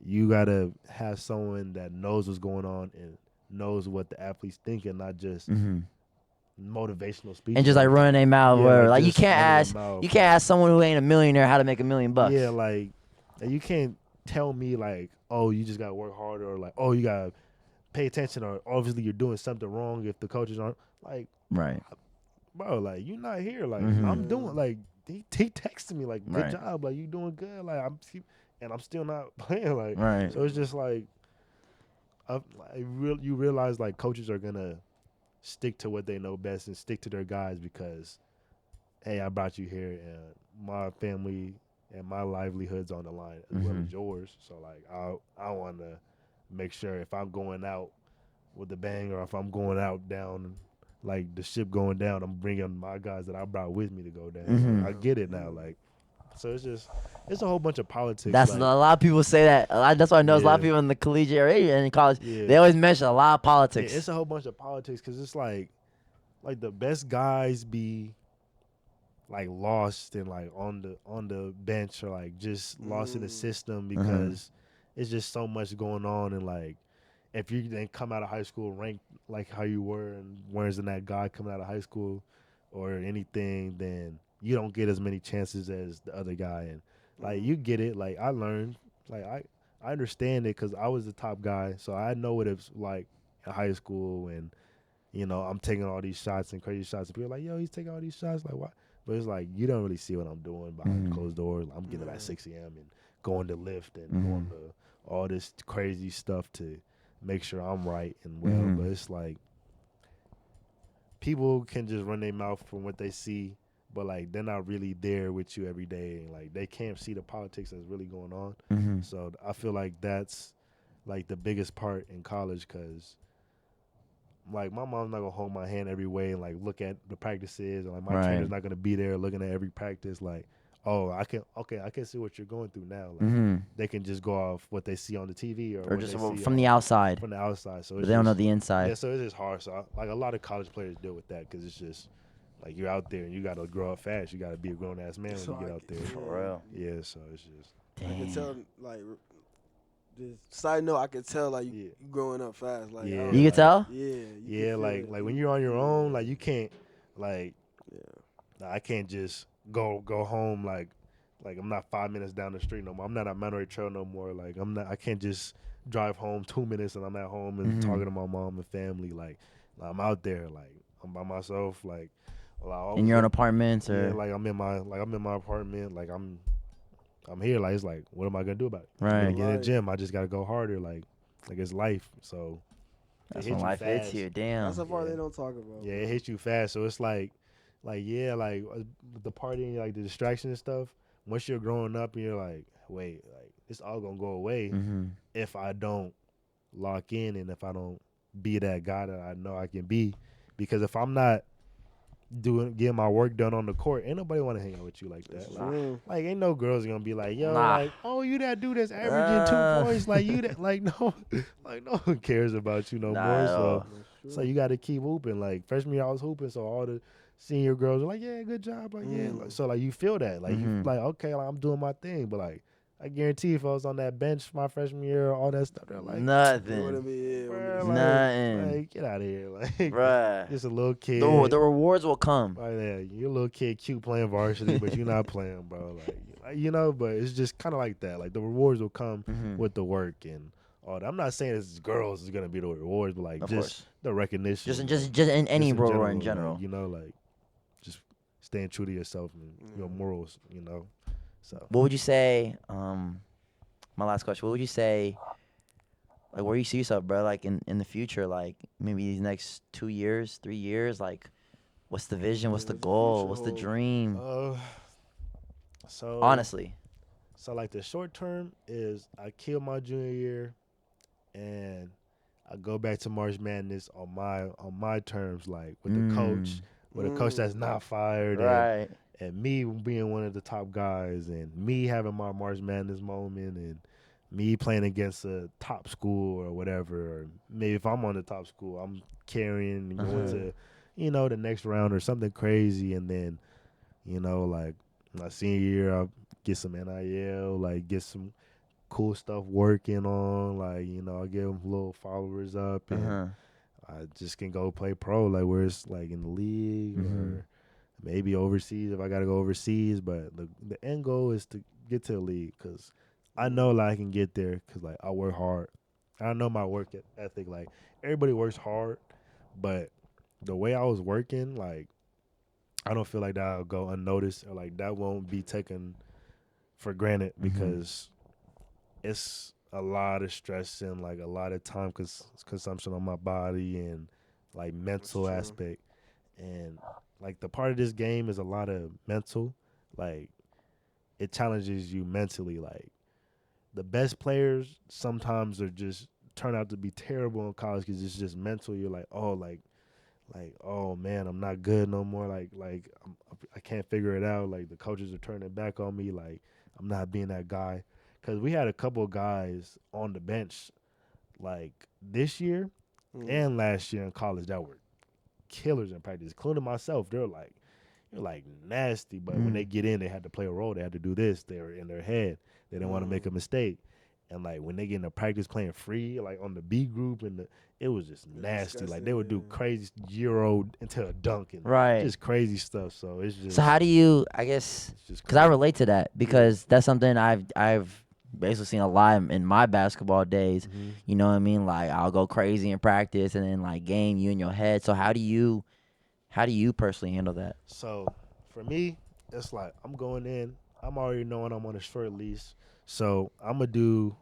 you gotta have someone that knows what's going on and knows what the athlete's thinking, not just motivational speeches. And just like running their mouth, Yeah, whatever. like, Like you just can't running their ask mouth. you can't ask someone who ain't a millionaire how to make $1 million. Yeah, like, and you can't tell me like, oh, you just gotta work harder, or like, oh, you gotta pay attention, or obviously you're doing something wrong if the coaches aren't like, Right. bro, like, you're not here. Like, Mhm. I'm doing, like, he texted me like, good Right. job, like, you doing good. Like, I'm still not playing. Like, Right. so it's just like, you realize like coaches are gonna stick to what they know best and stick to their guys because, hey, I brought you here and my family and my livelihood's on the line as well as yours. So like, I want to make sure if I'm going out with a bang, or if I'm going out down, like the ship going down, I'm bringing my guys that I brought with me to go down. I get it now. Like, so it's a whole bunch of politics. That's like, a lot of people say that. That's why I know a lot of Yeah. people in the collegiate area and in college. Yeah. They always mention a lot of yeah, politics. it's a whole bunch of politics because it's like the best guys be like lost and like on the bench, or like just lost in the system because it's just so much going on. And like, if you then come out of high school ranked like how you were and weren't that guy coming out of high school or anything, then you don't get as many chances as the other guy. And like, you get it. Like, I learned, like, I understand it because I was the top guy, so I know what it's like in high school. And you know, I'm taking all these shots and crazy shots, and people are like, yo, he's taking all these shots, like, why? But it's like, you don't really see what I'm doing behind closed doors. I'm getting up at 6 a.m. and going to lift and going to all this crazy stuff to make sure I'm right and well. But it's like, people can just run their mouth from what they see, but like, they're not really there with you every day, and like, they can't see the politics that's really going on. So I feel like that's like the biggest part in college, because like, my mom's not gonna hold my hand every way and like look at the practices, and like, my trainer's not gonna be there looking at every practice. Like, oh, I can see what you're going through now. Like, they can just go off what they see on the TV or what just they see from the outside. From the outside, so But it's they don't know just- the inside. Yeah, so it's just hard. So like, a lot of college players deal with that because it's just like, you're out there and you gotta grow up fast. You gotta be a grown ass man when you get out there. For real. Yeah, so it's just I can tell, like, just side note, I can tell, like, you growing up fast. Like, Yeah. You can tell? Yeah. You yeah, can like feel it. like when you're on your own, like, you can't like I can't just go home like I'm not 5 minutes down the street no more. I'm not at Monterey Trail no more. Like, I can't just drive home 2 minutes and I'm at home and talking to my mom and family. Like, I'm out there, like, I'm by myself, like, In your own apartments, or yeah, like I'm in my apartment, like I'm here, like, it's like, what am I gonna do about it? Right. I'm gonna get in the gym, I just gotta go harder, like it's life. So that's it when hits you life hits fast. you. Damn. That's the part they don't talk about. Yeah, it hits you fast. So it's like yeah, like the partying, like the distraction and stuff. Once you're growing up and you're like, wait, like, it's all gonna go away if I don't lock in and if I don't be that guy that I know I can be. Because if I'm not getting my work done on the court, ain't nobody want to hang out with you like that. Like, ain't no girls gonna be like, yo, like, oh, you that dude that's averaging 2 points, like, you that, like, no, like, no one cares about you no more. So you got to keep hooping. Like, freshman year I was hooping, so all the senior girls are like, yeah, good job, like, yeah. Like, so like, you feel that, like, you like, okay, like, I'm doing my thing, but like, I guarantee if I was on that bench my freshman year, all that stuff, they're like, nothing. bruh, Nothing. like, get out of here, like, Bruh. just a little kid. The rewards will come. Right there, you're a little kid, cute playing varsity, but you're not playing, bro. Like, you know, but it's just kind of like that. Like, the rewards will come with the work and all that. I'm not saying it's girls is gonna be the rewards, but like, Of just course. the recognition. Just in any role general, in general. like, you know, like, just staying true to yourself and your morals, you know. So What would you say? My last question. What would you say? Like, where you see yourself, bro? Like, in the future, like maybe these next 2 years, 3 years. Like, what's the vision? What's the goal? What's the dream? so Honestly. So like, the short term is I kill my junior year, and I go back to March Madness on my terms, like with the coach, with a coach that's not fired, Right. and me being one of the top guys, and me having my March Madness moment, and me playing against a top school or whatever, or maybe if I'm on the top school, I'm carrying and going to, you know, the next round or something crazy, and then, you know, like, My senior year, I'll get some NIL, like get some cool stuff working on, like, you know, I get them little followers up, and I just can go play pro, like where it's like in the league or maybe overseas if I gotta go overseas. But the end goal is to get to the league, because I know like I can get there, because like I work hard. I know my work ethic. Like everybody works hard, but the way I was working, like I don't feel like that'll go unnoticed, or like that won't be taken for granted, because it's a lot of stress and like a lot of time consumption on my body, and like mental aspect. And like the part of this game is a lot of mental. Like it challenges you mentally. Like the best players sometimes are just turn out to be terrible in college, because it's just mental. You're like, oh man, I'm not good no more. I can't figure it out. Like the coaches are turning back on me. Like I'm not being that guy. Because we had a couple of guys on the bench, like this year and last year in college, that were killers in practice, including myself. You're like nasty, but when they get in, they had to play a role. They had to do this. They were in their head. They didn't want to make a mistake. And like when they get into practice playing free, like on the B group, it was just nasty. Like they would do crazy Euro into a dunk and just crazy stuff. So it's just. So how do you? I guess because I relate to that, because that's something I've basically seen a lot in my basketball days. You know what I mean? Like I'll go crazy in practice, and then like game, you in your head. So how do you personally handle that? So for me, it's like I'm going in. I'm already knowing I'm on a short leash. So I'm going to do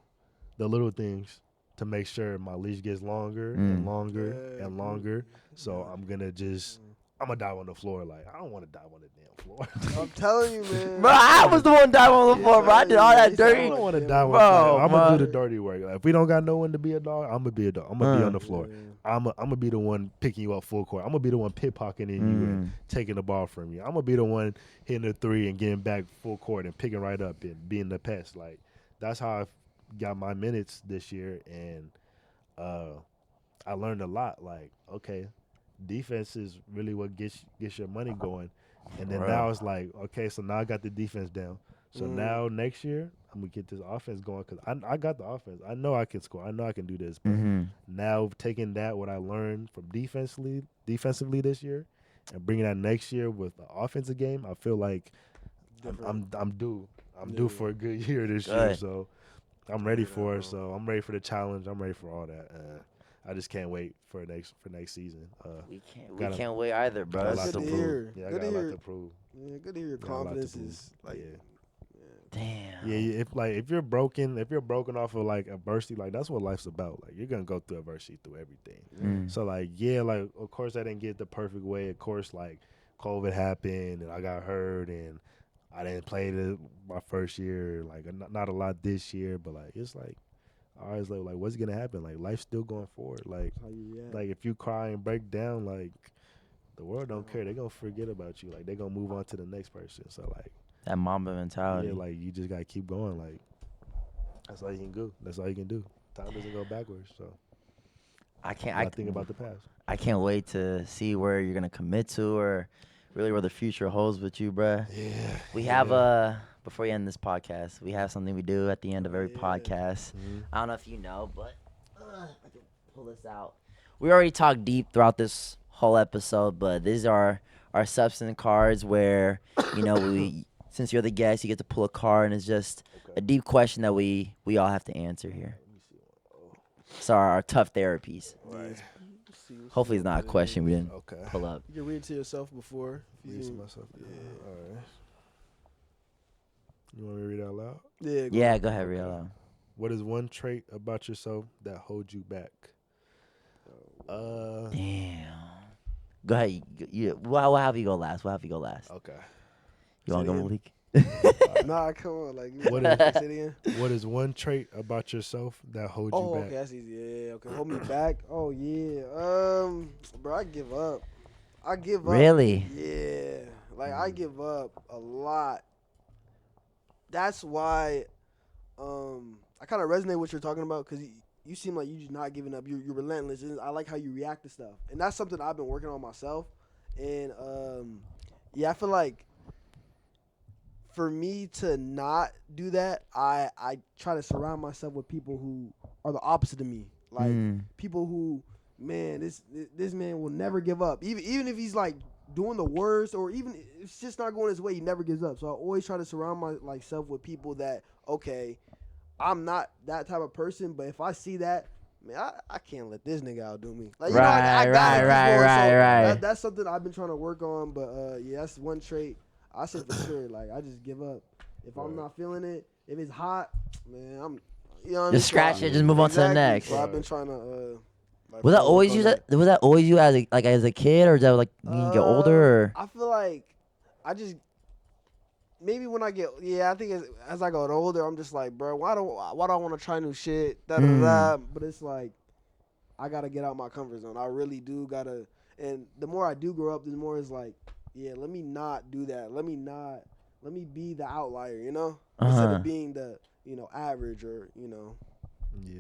the little things to make sure my leash gets longer and longer and longer. So I'm going to I'm going to dive on the floor. Like, I don't want to dive on the damn floor. I'm telling you, man. Bro, I was the one diving on the floor, bro. I did all that dirty. I don't want to dive on the floor. I'm going to do the dirty work. Like, if we don't got no one to be a dog, I'm going to be a dog. I'm going to be on the floor. I'm going to be the one picking you up full court. I'm going to be the one pickpocketing you and taking the ball from you. I'm going to be the one hitting a three and getting back full court and picking right up and being the pest. Like, that's how I got my minutes this year. And I learned a lot. Like, okay, defense is really what gets your money going. And then now it's like, okay, so now I got the defense down. So now next year, I'm going to get this offense going, because I got the offense. I know I can score. I know I can do this. But now taking that, what I learned from defensively this year, and bringing that next year with the offensive game, I feel like I'm due. I'm due for a good year this year. So I'm ready for it. So I'm ready for the challenge. I'm ready for all that. I just can't wait for next season. We can't wait either, bro. Got a lot to prove. Yeah, I got a lot to prove. Yeah, good to hear your confidence is like. Damn. Yeah, if you're broken off of like adversity, like that's what life's about. Like you're gonna go through adversity through everything. So like like of course I didn't get the perfect way. Of course like COVID happened and I got hurt and I didn't play my first year. Like not a lot this year, but like it's like I always like what's gonna happen? Like life's still going forward. Like if you cry and break down, like the world don't care. They're gonna forget about you. Like they're gonna move on to the next person. So like. That Mamba mentality. Yeah, like you just gotta keep going. Like that's all you can do. That's all you can do. Time doesn't go backwards. So I think about the past. I can't wait to see where you're gonna commit to, or really where the future holds with you, bruh. Yeah. We have before we end this podcast, we have something we do at the end of every podcast. I don't know if you know, but I can pull this out. We already talked deep throughout this whole episode, but these are our substance cards where we. Since you're the guest, you get to pull a card, and it's just a deep question that we all have to answer here. So our tough therapies. Right. Hopefully it's not a question we didn't pull up. You can read it to yourself before. Read it to myself. Yeah. All right. You want me to read it out loud? Yeah. Go ahead, read it out loud. What is one trait about yourself that holds you back? Damn. Go ahead. We'll have you go last. Okay. You want to go, Malik? Nah, come on. Like, what is one trait about yourself that holds you back? Oh, okay, that's easy. Yeah, okay. Hold me back. Oh, yeah. Bro, I give up. Really? Yeah. Like, I give up a lot. That's why I kind of resonate with what you're talking about, because you seem like you're just not giving up. You're relentless. And I like how you react to stuff. And that's something I've been working on myself. And, I feel like for me to not do that, I try to surround myself with people who are the opposite of me. Like people who, man, this man will never give up. Even if he's like doing the worst, or even if it's just not going his way, he never gives up. So I always try to surround myself with people that, okay, I'm not that type of person, but if I see that, man, I can't let this nigga outdo me. Like, you know, I gotta keep going. Right. That's something I've been trying to work on, but yeah, that's one trait I say for sure. Like, I just give up. If I'm not feeling it, if it's hot, man, I'm, you know what I mean? Just scratch it, just move on to the next. So I've been trying to like, was that always you was that always you as a kid, or is that like when you get older, or? I feel like I just maybe when I get I think as I got older, I'm just like, bro, why do I want to try new shit? But it's like I gotta get out my comfort zone. I really do gotta. And the more I do grow up, the more it's like, yeah, let me not do that. Let me be the outlier, you know, instead of being the average or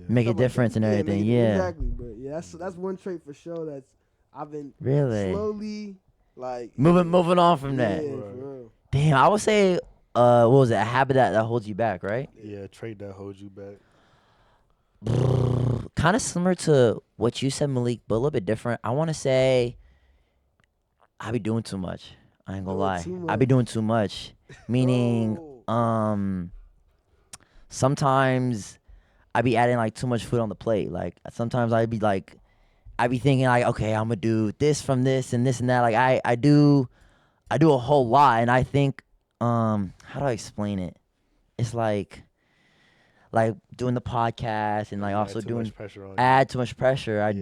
make a difference and everything. Yeah, exactly. But yeah, that's one trait for sure. That's I've been really slowly like moving on from that. Yeah, for real. Damn, I would say, what was it? A habit that holds you back, right? Yeah, a trait that holds you back. Kind of similar to what you said, Malik, but a little bit different. I want to say I be doing too much. I ain't gonna lie. I be doing too much. Meaning, sometimes I be adding like too much food on the plate. Like sometimes I be thinking like, okay, I'm gonna do this from this and this and that. Like I do a whole lot, and I think, how do I explain it? It's like doing the podcast and like also doing add too much pressure. I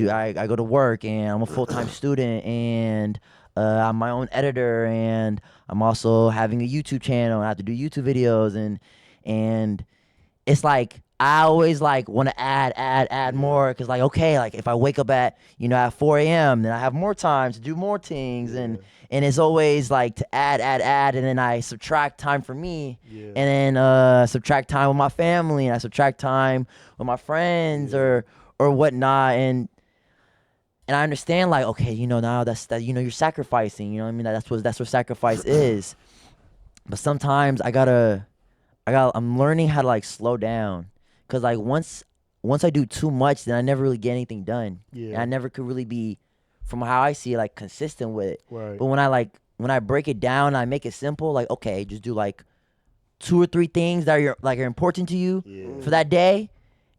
go to work, and I'm a full-time student, and I'm my own editor, and I'm also having a YouTube channel, and I have to do YouTube videos, and it's like I always like want to add more, because like, okay, like if I wake up at at 4 a.m. then I have more time to do more things, and it's always like to add, and then I subtract time for me, and then subtract time with my family, and I subtract time with my friends or whatnot, and I understand like, okay, now that you're sacrificing, you know what I mean? That's what sacrifice is. But sometimes I'm learning how to like slow down. Cause like once I do too much, then I never really get anything done. Yeah. And I never could really be, from how I see it, like consistent with it. Right. But when I break it down, I make it simple. Like, okay, just do like 2 or 3 things that are important to you for that day,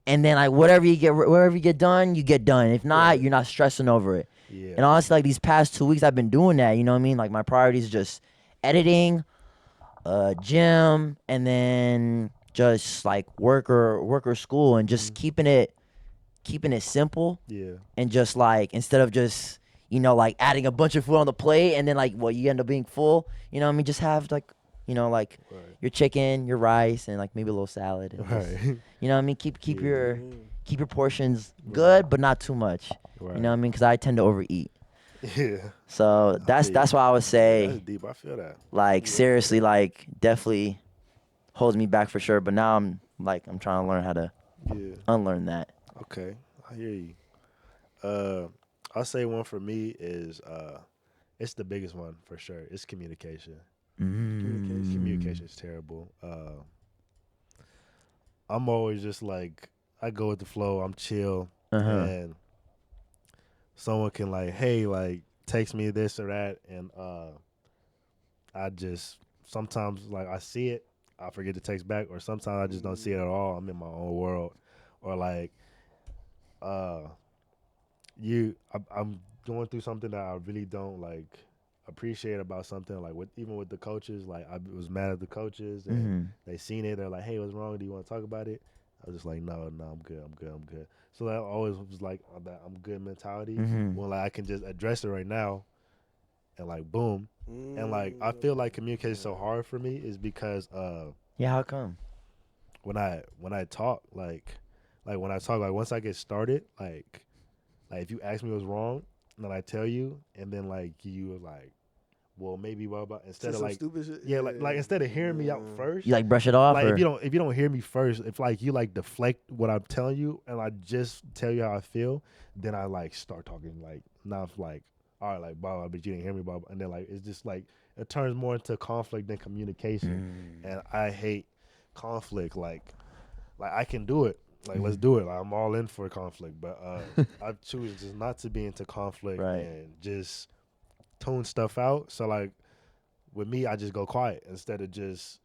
and then like whatever you get done, you get done. If not, you're not stressing over it. Yeah. And honestly, like these past 2 weeks, I've been doing that. You know what I mean? Like my priorities are just editing, gym, and then just like work or school, and just keeping it simple. Yeah. And just like, instead of just like adding a bunch of food on the plate, and then like you end up being full. You know what I mean? Just have like your chicken, your rice, and like maybe a little salad. And just, you know what I mean? Keep your portions good, but not too much. Right. You know what I mean? Because I tend to overeat. Yeah. So that's why I would say. That's deep. I feel that. Like seriously, like definitely holds me back for sure. But now I'm trying to learn how to unlearn that. Okay, I hear you. I'll say one for me is it's the biggest one for sure. It's communication. Communication is terrible. I'm always just like, I go with the flow. I'm chill, and someone can like, hey, like text me this or that, and I just sometimes like I see it, I forget to text back, or sometimes I just don't see it at all. I'm in my own world, or like I'm going through something that I really don't like appreciate about something, like even with the coaches. Like I was mad at the coaches, and they seen it. They're like, "Hey, what's wrong? Do you want to talk about it?" I was just like, "No, I'm good." So that always was like that I'm good mentality, when like I can just address it right now, and like boom, and like I feel like communication is so hard for me is because how come? When I talk like once I get started, like if you ask me what's wrong, then I tell you, and then like you like, well, maybe blah blah. Instead of like stupid shit. Yeah, like instead of hearing me out first, you like brush it off. Like or? if you don't hear me first, if like you like deflect what I'm telling you, and I just tell you how I feel, then I like start talking like, now it's like, all right, like blah blah, but you didn't hear me blah blah, and then like it's just like it turns more into conflict than communication. And I hate conflict. Like I can do it. Like, let's do it. Like, I'm all in for conflict, but I choose just not to be into conflict and just tune stuff out. So, like, with me, I just go quiet instead of just,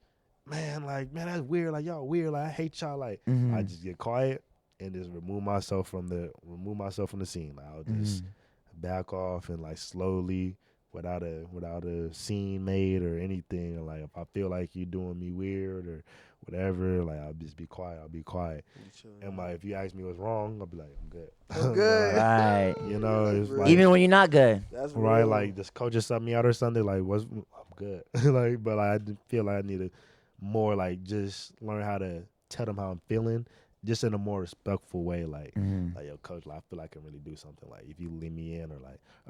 man, that's weird. Like, y'all weird. Like, I hate y'all. Like, I just get quiet and just remove myself from the scene. Like, I'll just back off and, like, slowly, without a scene made or anything. Like, if I feel like you're doing me weird or whatever, like, I'll just be quiet. I'll be quiet. And like, if you ask me what's wrong, I'll be like, I'm good. I'm good. Right. You know, it's like, even when you're not good. That's right. real. Like, this coach just subbed me out or something. Like, I'm good. Like, but like, I feel like I need to more like just learn how to tell them how I'm feeling, just in a more respectful way. Like, like, yo, coach, like, I feel like I can really do something. Like, if you leave me in, or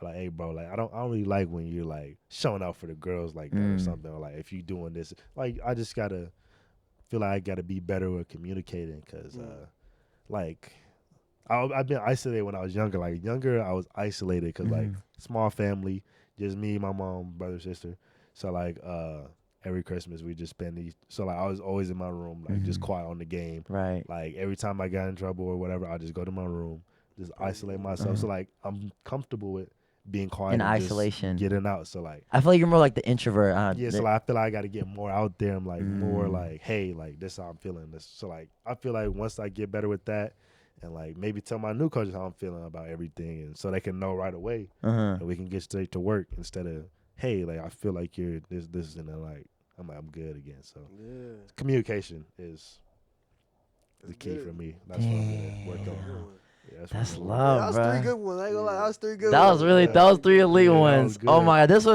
like, hey, bro, like, I don't really like when you're like showing out for the girls like that or something. Or like, if you doing this, like, I just gotta feel like I gotta be better with communicating, because like, I've been isolated when I was younger. Like, I was isolated because like, small family, just me, my mom, brother, sister. So like, every Christmas we just spend these. So like, I was always in my room, like just quiet on the game. Right. Like, every time I got in trouble or whatever, I just go to my room, just isolate myself. So like, I'm comfortable with being quiet In and isolation, just getting out. So like, I feel like you're more like the introvert. so like, I feel like I got to get more out there. I'm like more like, hey, like, this is how I'm feeling. So like, I feel like once I get better with that, and like maybe tell my new coaches how I'm feeling about everything, and so they can know right away, and we can get straight to work instead of, hey, like, I feel like you're this, and then like, I'm good again. So communication is the key for me. That's what I'm gonna work on. Yeah, that's what love, that was bro. 3 good ones. I ain't gonna lie. That was 3 good That ones. was really, that was 3 elite ones. That was Oh good. my God, this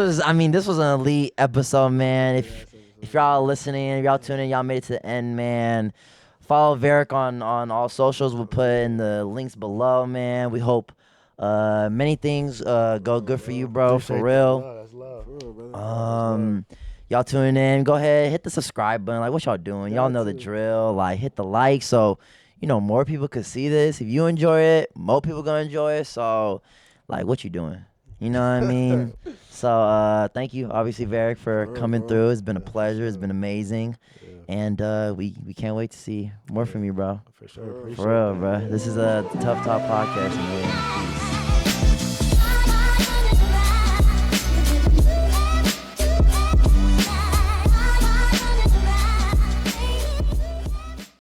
was an elite episode, man. If y'all listening, if y'all tuning in, y'all made it to the end, man. Follow Varick on all socials. We'll put in the links below, man. We hope many things go good for you, bro. Appreciate For real. That's love. For real, brother. Y'all tuning in, go ahead, hit the subscribe button. Like, what y'all doing? Y'all know the drill. Like, hit the like so, more people could see this. If you enjoy it, more people gonna enjoy it. So, like, what you doing? You know what I mean? So, thank you, obviously, Varick, for coming through. It's been a pleasure. It's been amazing. And we can't wait to see more from you, bro. For sure. For real, bro. This is a Tuff Talk Podcast, man. Peace.